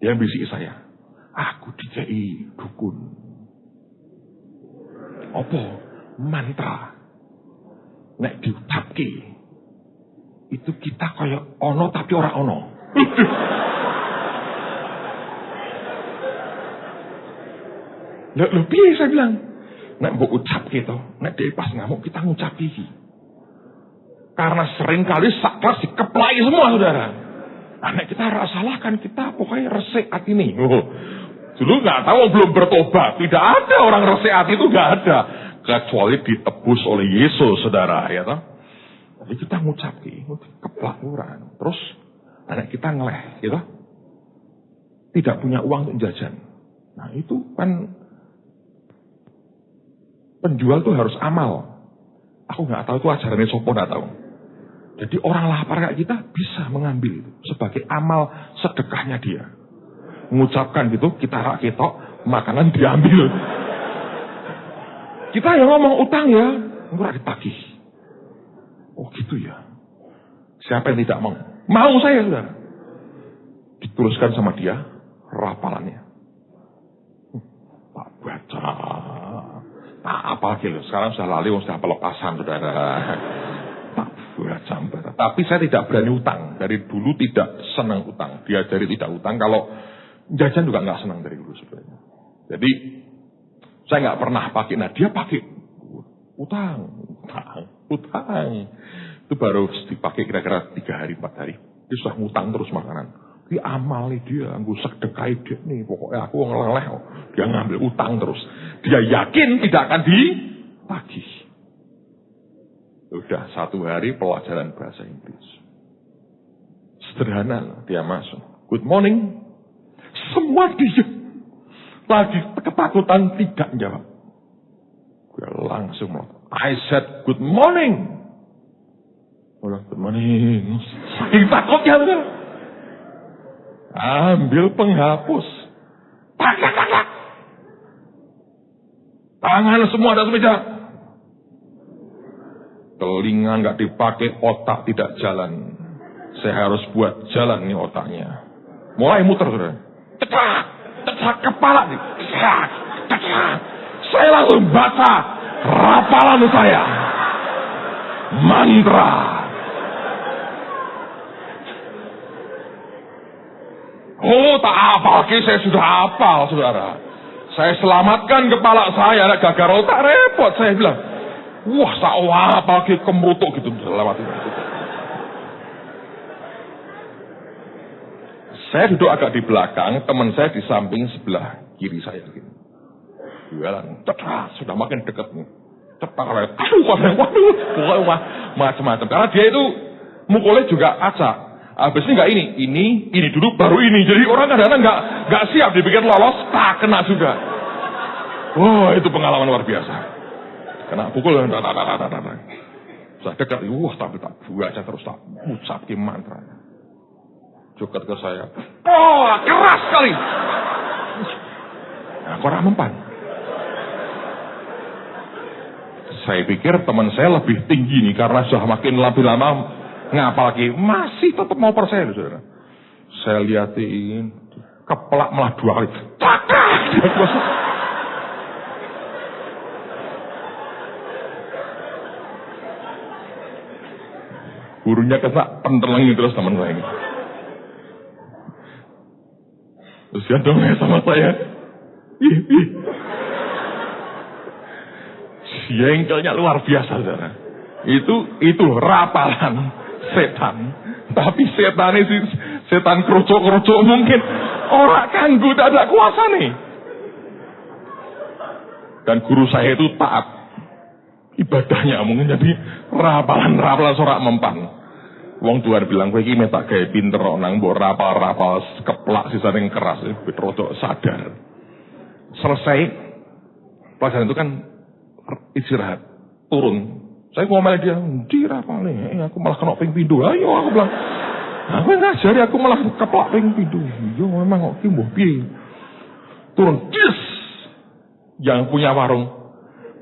dia bisik saya. Aku dijai dukun. Apa? Mantra. Nek diucapke itu kita kayak ono tapi ora ono. Lho piye saya bilang? Nek mbok ucapke to, nek dhewe pas ngamuk kita ngucap iki. Karena sering kali sak kelas dikeplaki semua saudara. Nah, nek kita salahkan kita pokoknya resik hati nih. Dulu nggak tahu belum bertobat, tidak ada orang resik hati itu nggak ada. Kecuali ditebus oleh Yesus, saudara, ya toh. Jadi kita ngucap keplakuran, terus anak kita ngeleh, gitu. Tidak punya uang untuk jajan. Nah itu kan penjual tuh harus amal. Aku nggak tahu itu ajarannya sopo nggak tahu. Jadi orang lapar kayak kita bisa mengambil itu sebagai amal sedekahnya dia. Mengucapkan gitu, kita rak ketok, makanan diambil. Kita yang ngomong utang ya, murah ditagih. Oh gitu ya. Siapa yang tidak mau? Mau saya sudah. Dituliskan sama dia rapalannya. Tak baca. Tak apa gitu. Sekarang sudah lali, sudah pelepasan saudara. Tak baca. Tapi saya tidak berani utang. Dari dulu tidak senang utang. Diajari tidak utang. Kalau jajan juga nggak senang dari dulu sebenarnya. Jadi saya nggak pernah pakai. Nah dia pakai utang. Itu baru dipakai kira-kira 3 hari 4 hari. Dia sudah ngutang terus makanan. Dia amal nih dia, gue sedekai dia nih. Pokoknya aku ngeleleh. Dia ngambil utang terus. Dia yakin tidak akan ditagih. Udah 1 hari pelajaran bahasa Inggris. Sederhana dia masuk. Good morning. Semua diem. Lagi ketakutan tidak jawab. Gue langsung I said good morning. Udah good morning. Saking takutnya bener. Ambil penghapus. Tak. Tangan semua ada meja. Telinga nggak dipakai, otak tidak jalan. Saya harus buat jalan nih otaknya. Mulai muter sudah. Cetak kepala nih. Cetak. Saya langsung baca rapalan saya. Mantra. Oh tak hafal, saya sudah hafal saudara. Saya selamatkan kepala saya, ada gagal otak repot. Saya bilang, wah tak hafal kemerutuk gitu. Lewat itu. Saya duduk agak di belakang, teman saya di samping sebelah kiri saya. Gitu. Jualan, sudah makin dekat nih. Waduh, macam-macam. Karena dia itu mukulnya juga acak. Habis ini nggak ini dulu baru ini. Jadi orang kadang-kadang nggak siap dipikir lolos, tak kena juga. Wah itu pengalaman luar biasa. Kena pukul, saya dekat, tapi tak buat aja terus tak ucap mantra. Joget ke saya. Oh, keras sekali. Nah, kurang mempan. Saya pikir teman saya lebih tinggi nih karena sudah makin lebih lama ngapal lagi masih tetap mau percaya saudara. Saya liatin Keplak malah 2 kali. Cakak! Gurunya kena pentelengin terus teman saya ini. Terus dia dong sama saya. Jengkelnya luar biasa, saudara. Itu rapalan setan. Tapi setan ini setan kerucuk-kerucuk mungkin orang kanggu tidak ada kuasa nih. Dan guru saya itu taat ibadahnya mungkin jadi rapalan sorak mempan. Wong Tuhan bilang kowe iki metak gawe pinter nang mbok rapal-rapal keplak sisane keras rodok sadar. Selesai pelajaran itu kan istirahat, turun. Saya ngomel dia, dirapale, aku malah kena ping pindho. Ayo aku bilang, aku ngajari aku malah keplak ping pindho. Yo memang kok ki mbok piye. Turun, yes. Yang punya warung,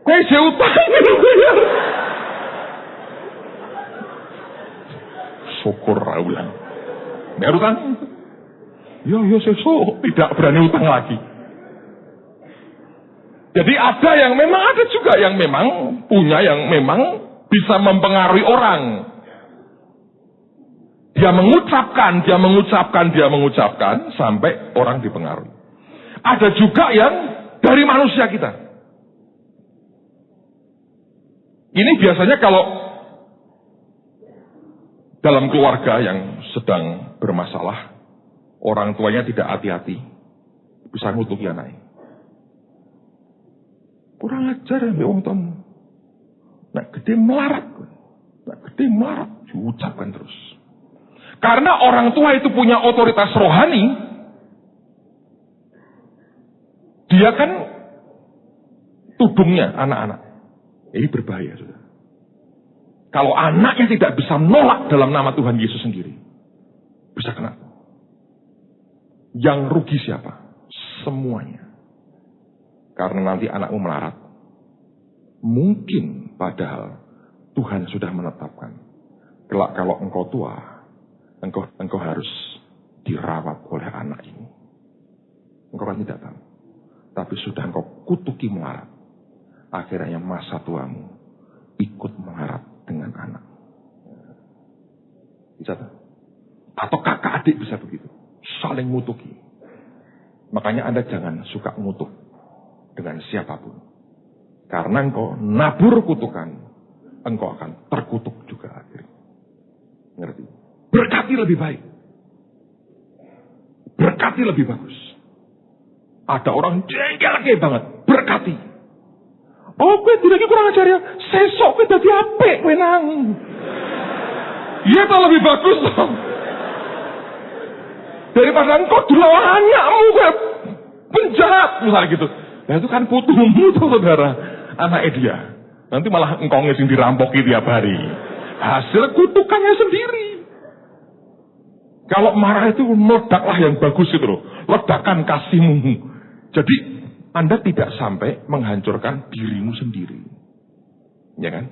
kowe je utang bayar. Syukur ulang. Baru kan? Yo sesuk tidak berani utang lagi. Jadi ada yang memang ada juga yang memang punya yang memang bisa mempengaruhi orang. Dia mengucapkan sampai orang dipengaruhi. Ada juga yang dari manusia kita. Ini biasanya kalau dalam keluarga yang sedang bermasalah, orang tuanya tidak hati-hati, bisa ngutuki anaknya. Kurang ajar ya wong tamu. Nak gede melarat, diucapkan terus. Karena orang tua itu punya otoritas rohani, dia kan tudungnya anak-anak. Ini berbahaya, saudara. Kalau anaknya tidak bisa menolak dalam nama Tuhan Yesus sendiri, bisa kena. Yang rugi siapa? Semuanya. Karena nanti anakmu melarat. Mungkin padahal Tuhan sudah menetapkan. Kelak kalau engkau tua, engkau harus dirawat oleh anak ini. Engkau kan tidak tahu. Tapi sudah engkau kutuki melarat. Akhirnya masa tuamu ikut melarat dengan anak. Bisa tak? Atau kakak adik bisa begitu. Saling ngutuki. Makanya Anda jangan suka ngutuk dengan siapapun. Karena engkau nabur kutukan, engkau akan terkutuk juga akhirnya. Ngerti? Berkati lebih baik. Berkati lebih bagus. Ada orang jengkel banget. Berkati. Oh, gue tidak kurang ajar ya. Sesok gue jadi apik, gue nang. Iya, tak lebih bagus dong. Daripada engkau dulu anakmu gue penjahat, misalnya gitu. Nah itu kan putumu tuh saudara. Anaknya dia. Nanti malah engkau ngising dirampoki tiap hari. Hasil kutukannya sendiri. Kalau marah itu meledaklah yang bagus itu loh. Ledakan kasihmu. Jadi Anda tidak sampai menghancurkan dirimu sendiri. Ya kan?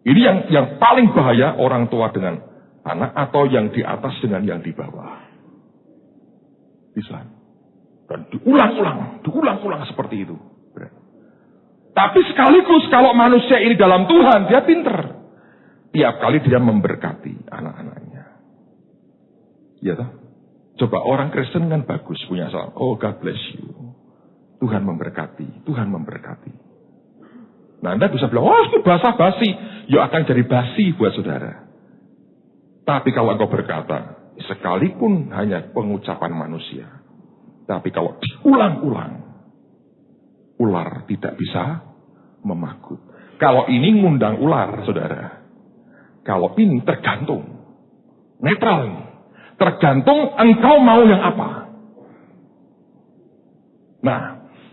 Ini yang paling bahaya orang tua dengan anak atau yang di atas dengan yang di bawah. Bisa. Dan diulang-ulang seperti itu. Tapi sekaligus kalau manusia ini dalam Tuhan, dia pinter. Tiap kali dia memberkati anak-anaknya. Ya toh? Coba orang Kristen kan bagus punya salam. Oh, God bless you. Tuhan memberkati. Nah, Anda bisa bilang, oh itu basa-basi. Ya akan jadi basi buat saudara. Tapi kalau engkau berkata, sekalipun hanya pengucapan manusia. Tapi kalau diulang-ulang, ular tidak bisa memagut. Kalau ini ngundang ular, saudara. Kalau ini tergantung. Netral ini. Tergantung engkau mau yang apa. Nah,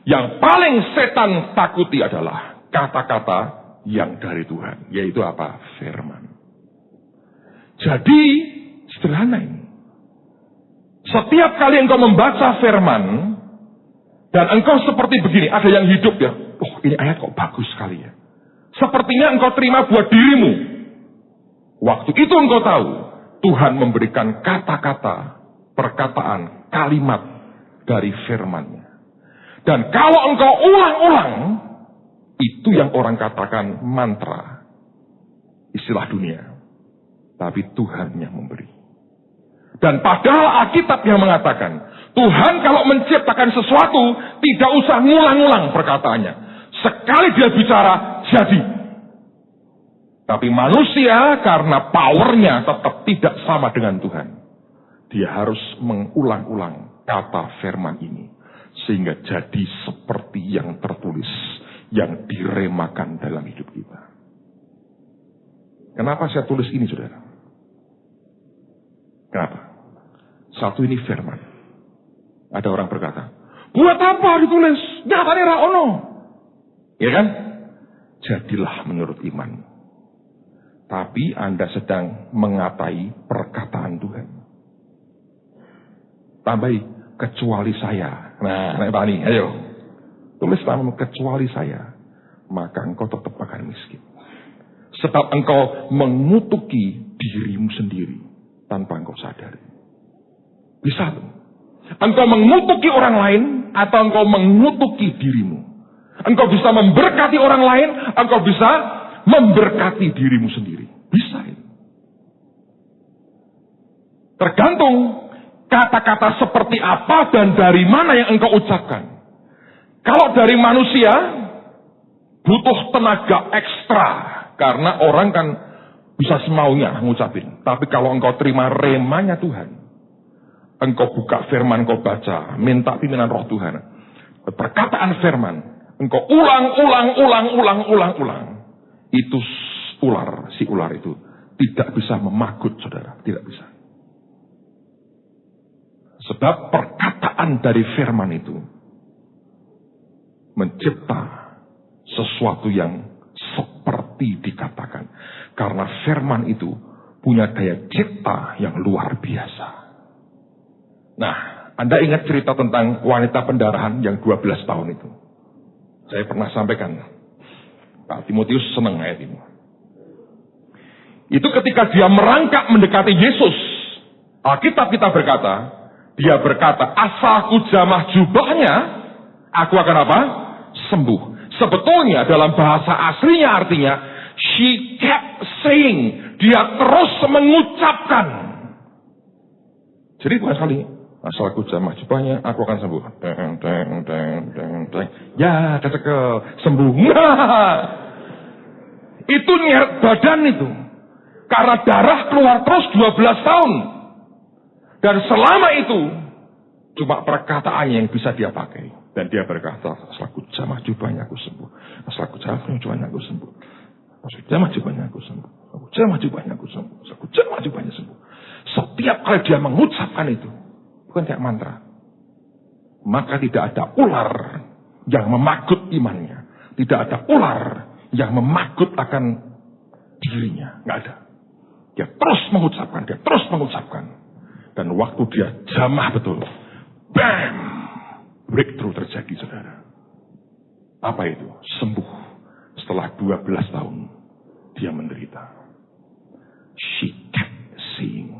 yang paling setan takuti adalah kata-kata yang dari Tuhan. Yaitu apa? Firman. Jadi, sederhana ini. Setiap kali engkau membaca firman, dan engkau seperti begini, ada yang hidup ya. Oh, ini ayat kok bagus sekali ya. Sepertinya engkau terima buat dirimu. Waktu itu engkau tahu, Tuhan memberikan kata-kata perkataan, kalimat dari firman-Nya. Dan kalau engkau ulang-ulang, itu yang orang katakan mantra, istilah dunia. Tapi Tuhan yang memberi. Dan padahal Alkitab yang mengatakan, Tuhan kalau menciptakan sesuatu, tidak usah ngulang-ngulang perkataannya. Sekali dia bicara, jadi. Tapi manusia karena powernya tetap tidak sama dengan Tuhan. Dia harus mengulang-ulang kata firman ini. Sehingga jadi seperti yang tertulis, yang diremakan dalam hidup kita. Kenapa saya tulis ini, saudara? Kenapa? Satu, ini firman. Ada orang berkata, buat apa ditulis? Nyatanya ra ono. Ya kan? Jadilah menurut iman. Tapi Anda sedang mengatai perkataan Tuhan. Tambahi, kecuali saya. Nah, Pak Ani, ayo. Tulis nama kecuali saya. Maka engkau tetap akan miskin. Sebab engkau mengutuki dirimu sendiri tanpa engkau sadari. Bisa tuh. Engkau mengutuki orang lain atau engkau mengutuki dirimu. Engkau bisa memberkati orang lain, engkau bisa memberkati dirimu sendiri. Bisa itu. Tergantung kata-kata seperti apa dan dari mana yang engkau ucapkan. Kalau dari manusia, butuh tenaga ekstra. Karena orang kan bisa semaunya ngucapin. Tapi kalau engkau terima remanya Tuhan, engkau buka firman, engkau baca, minta pimpinan roh Tuhan. Perkataan firman, engkau ulang. Itu si ular itu tidak bisa memagut, saudara. Tidak bisa. Sebab perkataan dari firman itu mencipta sesuatu yang seperti dikatakan. Karena firman itu punya daya cipta yang luar biasa. Nah, Anda ingat cerita tentang wanita pendarahan yang 12 tahun itu? Saya pernah sampaikan. Pak Timotius senang ayat ini. Itu ketika dia merangkak mendekati Yesus. Alkitab kita berkata, dia berkata, asalku jamah jubahnya, aku akan apa? Sembuh. Sebetulnya dalam bahasa aslinya artinya, she kept saying, dia terus mengucapkan. Jadi bukan sekali, asalku jamah jubahnya, aku akan sembuh. Ya, kecekel, sembuh. Nah, itu nyeret badan itu. Karena darah keluar terus 12 tahun. Dan selama itu, cuma perkataannya yang bisa dia pakai. Dan dia berkata, asalku jamah jubahnya aku sembuh. Asalku jamah jubahnya aku sembuh. Asalku jamah jubahnya aku sembuh. Asalku jamah jubahnya aku sembuh. Asalku jamah jubahnya sembuh. Setiap kali dia mengucapkan itu, bukan kayak mantra. Maka tidak ada ular yang memagut imannya. Tidak ada ular yang memagut akan dirinya. Nggak ada. Dia terus mengucapkan, dia terus mengucapkan. Dan waktu dia jamah betul, bam, breakthrough terjadi, saudara. Apa itu? Sembuh. Setelah 12 tahun, dia menderita. She kept saying.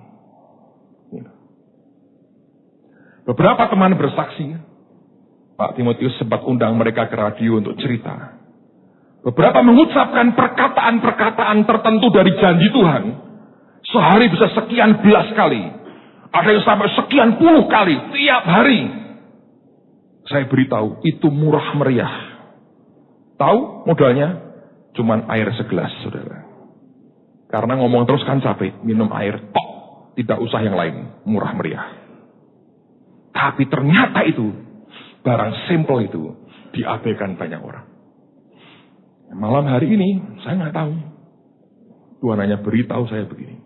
Beberapa teman bersaksi, Pak Timotius sempat undang mereka ke radio untuk cerita. Beberapa mengucapkan perkataan-perkataan tertentu dari janji Tuhan. Sehari bisa sekian belas kali. Ada yang sampai sekian puluh kali tiap hari. Saya beritahu, itu murah meriah. Tahu modalnya? Cuman air segelas, saudara. Karena ngomong terus kan capek. Minum air tok. Tidak usah yang lain. Murah meriah. Tapi ternyata itu, barang simple itu, diabaikan banyak orang. Malam hari ini, saya nggak tahu. Tuhan hanya beritahu saya begini.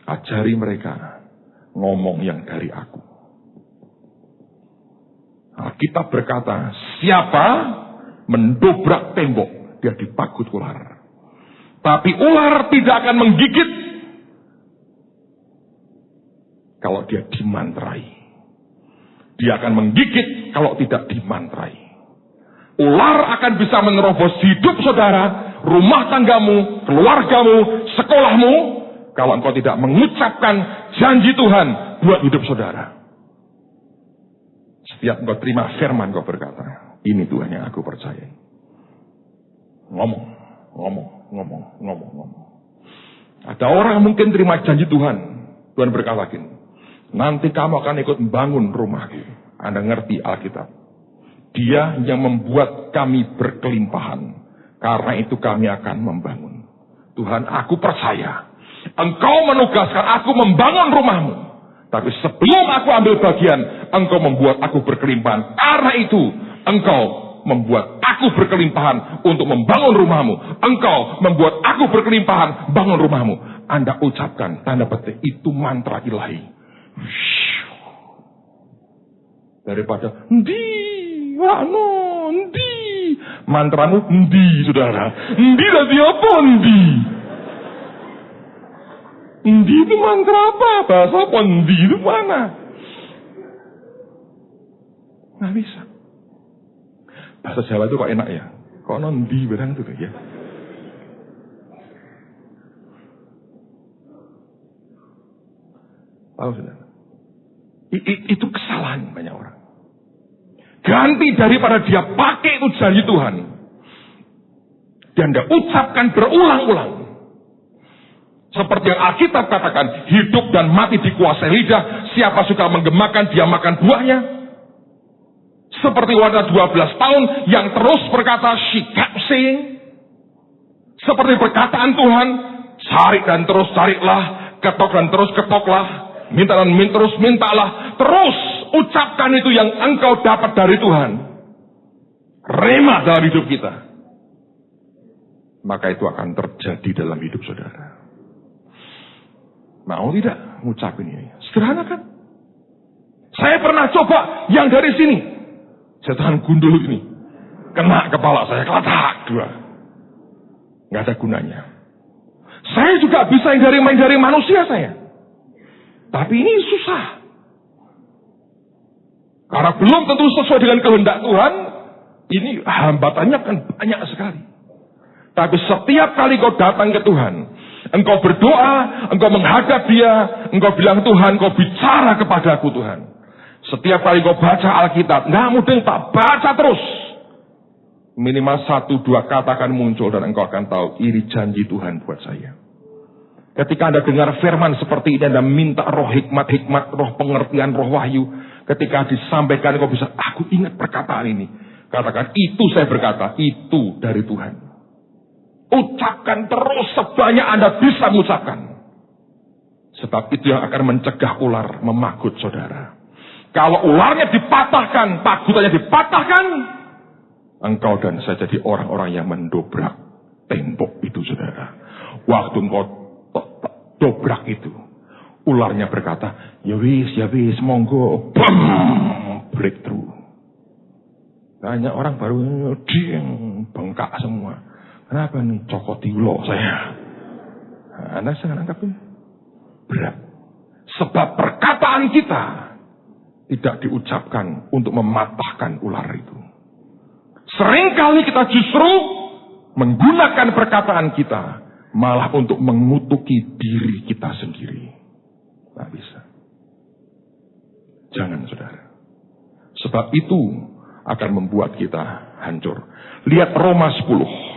Ajari mereka ngomong yang dari aku. Alkitab berkata, siapa mendobrak tembok, dia dipagut ular. Tapi ular tidak akan menggigit kalau dia dimantrai. Dia akan menggigit kalau tidak dimantrai. Ular akan bisa menerobos hidup saudara, rumah tanggamu, keluargamu, sekolahmu, kalau engkau tidak mengucapkan janji Tuhan buat hidup saudara. Setiap engkau terima firman, engkau berkata, ini Tuhan yang aku percayai. Ngomong. Ada orang yang mungkin terima janji Tuhan. Tuhan berkata gini, nanti kamu akan ikut membangun rumahku. Anda ngerti Alkitab. Dia yang membuat kami berkelimpahan. Karena itu kami akan membangun. Tuhan, aku percaya. Engkau menugaskan aku membangun rumahmu. Tapi sebelum aku ambil bagian, engkau membuat aku berkelimpahan. Karena itu, engkau membuat aku berkelimpahan untuk membangun rumahmu. Engkau membuat aku berkelimpahan bangun rumahmu. Anda ucapkan, tanda petik, itu mantra ilahi. Daripada, ndi. Mantramu, ndi, saudara. Ndi tadi apa, ndi? Ndi itu mantra apa? Bahasa apa? Ndi itu mana? Nggak bisa. Bahasa Jawa itu kok enak ya? Kok ndi barang itu ya? Tahu sudah? Itu kesalahan banyak orang. Ganti daripada dia pakai itu janji Tuhan. Dan dia ucapkan berulang-ulang. Seperti yang Alkitab katakan, hidup dan mati dikuasai lidah. Siapa suka menggemakan, dia makan buahnya. Seperti wanita 12 tahun yang terus berkata, she kept saying. Seperti perkataan Tuhan, cari dan terus carilah, ketok dan terus ketoklah, minta dan terus mintalah. Terus ucapkan itu yang engkau dapat dari Tuhan. Rema dalam hidup kita. Maka itu akan terjadi dalam hidup saudara. Mau tidak ngucapin ini? Sederhana kan? Saya pernah coba yang dari sini. Setan gundul ini. Kena kepala saya, kelatak dua. Nggak ada gunanya. Saya juga bisa yang dari manusia saya. Tapi ini susah. Karena belum tentu sesuai dengan kehendak Tuhan. Ini hambatannya kan banyak sekali. Tapi setiap kali kau datang ke Tuhan, engkau berdoa, engkau menghadap Dia, engkau bilang Tuhan, kau bicara kepadaku Tuhan. Setiap kali kau baca Alkitab, nggak mudah tak baca terus. Minimal 1-2 kata akan muncul dan engkau akan tahu ini janji Tuhan buat saya. Ketika Anda dengar firman seperti ini, Anda minta roh hikmat, roh pengertian, roh wahyu. Ketika disampaikan, engkau bisa, aku ingat perkataan ini. Katakan, itu saya berkata, itu dari Tuhan. Ucapkan terus sebanyak Anda bisa mengucapkan. Sebab itu yang akan mencegah ular memagut saudara. Kalau ularnya dipatahkan, pagutannya dipatahkan, engkau dan saya jadi orang-orang yang mendobrak tembok itu saudara. Waktu engkau dobrak itu, ularnya berkata, ya wis, monggo, bam, breakthrough. Banyak orang baru ding, bengkak semua. Kenapa nih? Cokoti ulo saya. Anda sangat anggap ini berat. Sebab perkataan kita tidak diucapkan untuk mematahkan ular itu. Seringkali kita justru menggunakan perkataan kita malah untuk mengutuki diri kita sendiri. Tidak bisa. Jangan saudara. Sebab itu akan membuat kita hancur. Lihat Roma 10.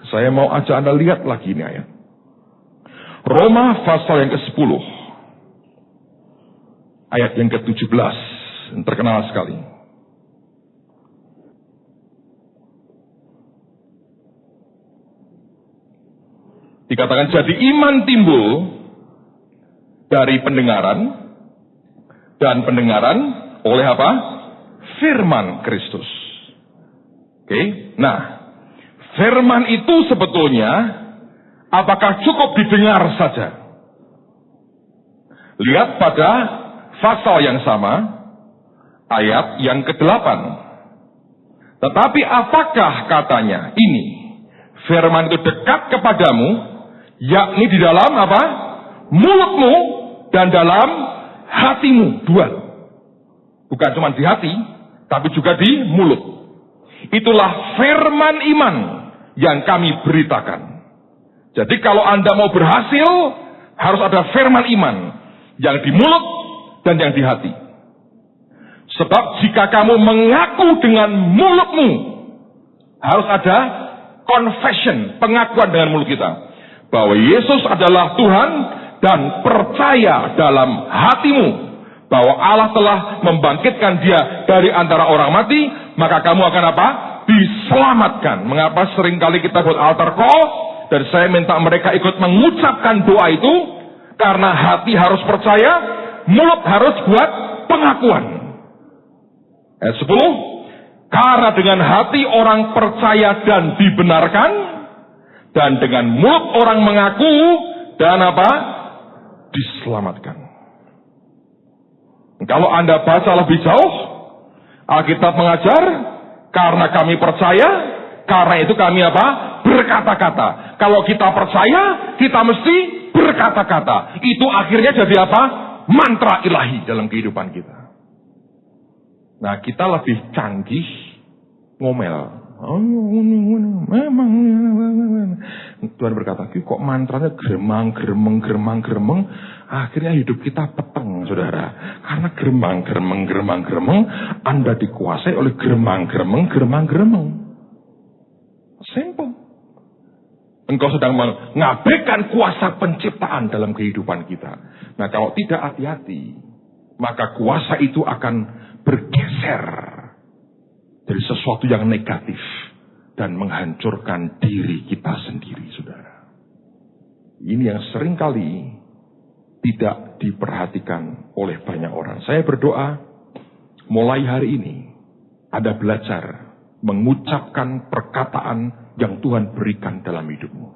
Saya mau ajak Anda lihat lagi ini ayat. Roma pasal yang ke-10. Ayat yang ke-17. Terkenal sekali. Dikatakan jadi iman timbul dari pendengaran. Dan pendengaran oleh apa? Firman Kristus. Oke. Nah, firman itu sebetulnya apakah cukup didengar saja? Lihat pada pasal yang sama, ayat yang ke-8. Tetapi apakah katanya ini? Firman itu dekat kepadamu, yakni di dalam apa? Mulutmu dan dalam hatimu. Dua. Bukan cuma di hati, tapi juga di mulut. Itulah firman iman yang kami beritakan. Jadi kalau Anda mau berhasil, harus ada firman iman yang di mulut dan yang di hati. Sebab jika kamu mengaku dengan mulutmu, harus ada confession, pengakuan dengan mulut kita, bahwa Yesus adalah Tuhan, dan percaya dalam hatimu bahwa Allah telah membangkitkan dia dari antara orang mati, maka kamu akan apa? Diselamatkan. Mengapa seringkali kita buat altar call, dan saya minta mereka ikut mengucapkan doa itu, karena hati harus percaya, mulut harus buat pengakuan. Ayat 10, karena dengan hati orang percaya dan dibenarkan, dan dengan mulut orang mengaku, dan apa? Diselamatkan. Kalau Anda baca lebih jauh, Alkitab mengajar, karena kami percaya, karena itu kami apa? Berkata-kata. Kalau kita percaya, kita mesti berkata-kata. Itu akhirnya jadi apa? Mantra ilahi dalam kehidupan kita. Nah, kita lebih canggih ngomel. Memang Tuhan berkata, kok mantranya geremang. Akhirnya hidup kita peteng, saudara. Karena geremang. Anda dikuasai oleh geremang. Simple. Engkau sedang mengabaikan kuasa penciptaan dalam kehidupan kita. Nah, kalau tidak hati-hati, maka kuasa itu akan bergeser dari sesuatu yang negatif dan menghancurkan diri kita sendiri, saudara. Ini yang seringkali tidak diperhatikan oleh banyak orang. Saya berdoa, mulai hari ini Anda belajar mengucapkan perkataan yang Tuhan berikan dalam hidupmu.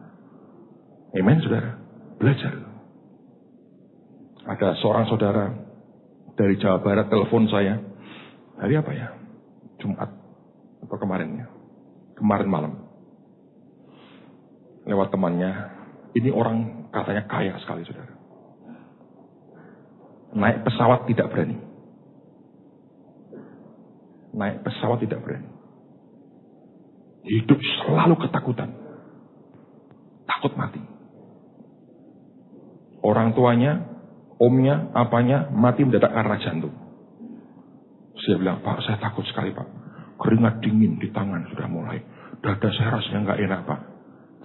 Amen, saudara. Belajar. Ada seorang saudara dari Jawa Barat telepon saya. Hari apa ya? Jumat atau kemarin ya? Kemarin malam. Lewat temannya. Ini orang katanya kaya sekali, saudara. Naik pesawat tidak berani. Hidup selalu ketakutan. Takut mati. Orang tuanya, omnya, apanya, mati mendadak karena jantung. Saya bilang, Pak, saya takut sekali, Pak. Keringat dingin di tangan sudah mulai. Dada saya rasanya nggak enak, Pak.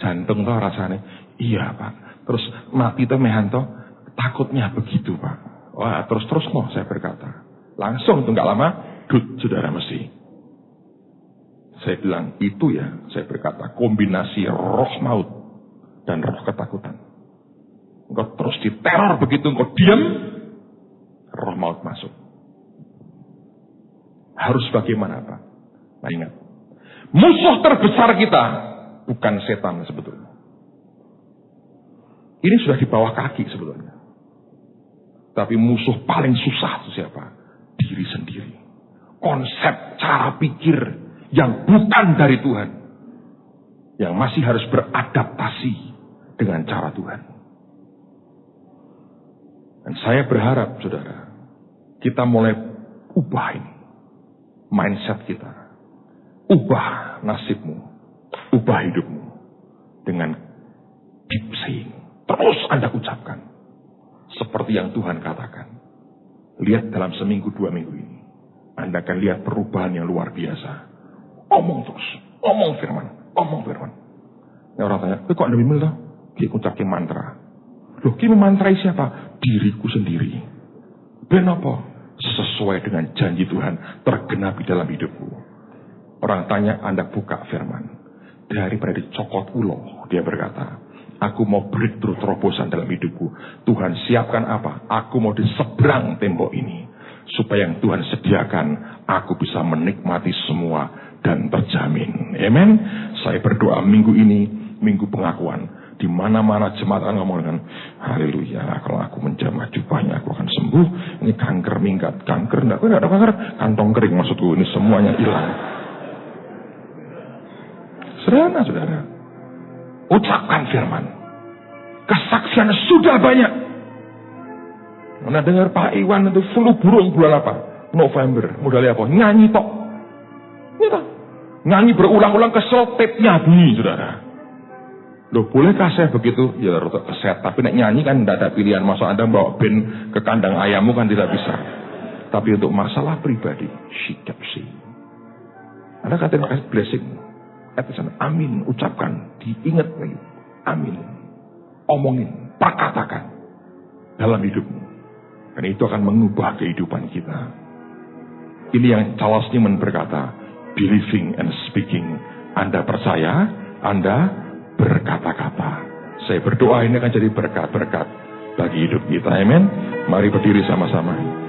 Jantung tuh rasanya. Iya, Pak. Terus mati tuh mehanto. Takutnya begitu, Pak. Wah, terus no, saya berkata. Langsung tuh nggak lama, saudara mesti. Saya bilang, itu ya, saya berkata, kombinasi roh maut dan roh ketakutan. Engkau terus diteror begitu, engkau diam, roh maut masuk. Harus bagaimana, Pak? Nah, ingat, musuh terbesar kita bukan setan sebetulnya. Ini sudah di bawah kaki sebetulnya. Tapi musuh paling susah itu siapa? Diri sendiri. Konsep cara pikir yang bukan dari Tuhan. Yang masih harus beradaptasi dengan cara Tuhan. Dan saya berharap, saudara, kita mulai ubah ini. Mindset kita. Ubah nasibmu. Ubah hidupmu. Dengan deep saying. Terus Anda ucapkan. Seperti yang Tuhan katakan. Lihat dalam seminggu 2 minggu ini. Anda akan lihat perubahan yang luar biasa. Omong terus. Omong firman. Nah, orang tanya, kok Anda bimbel toh? Dia ucapkan mantra. Loh, dia memantrai siapa? Diriku sendiri. Kenapa? Sesuai dengan janji Tuhan tergenapi dalam hidupku. Orang tanya, Anda buka firman. Daripada dicokot ulo, dia berkata, aku mau breakthrough terobosan dalam hidupku. Tuhan siapkan apa? Aku mau di seberang tembok ini. Supaya yang Tuhan sediakan, aku bisa menikmati semua dan terjamin. Amen. Saya berdoa minggu ini, minggu pengakuan. Di mana-mana jemaat akan ngomong dengan haleluya, kalau aku menjamah jubahnya aku akan sembuh. Ini kanker minggat, kanker enggak ada kanker, kantong kering maksudku, ini semuanya hilang. Sederhana, saudara. Ucapkan firman. Kesaksian sudah banyak. Anda dengar Pak Iwan itu flu burung bulan apa? November. Modalnya apa? Nyanyi tok. Gitu. Nyanyi berulang-ulang kesel, tape-nya bunyi, saudara. Loh, bolehkah saya begitu? Ya, rotok keset. Tapi nek nyanyi kan tidak ada pilihan. Masa Anda bawa band ke kandang ayammu kan tidak bisa. Tapi untuk masalah pribadi, she kept saying. Anda katakan blessing. Katakan amin, ucapkan, diingat lagi. Amin. Omongin, perkatakan dalam hidupmu. Dan itu akan mengubah kehidupan kita. Ini yang Charles Newman berkata, believing and speaking. Anda percaya, Anda berkata-kata. Saya berdoa ini akan jadi berkat-berkat bagi hidup kita. Amin. Mari berdiri sama-sama.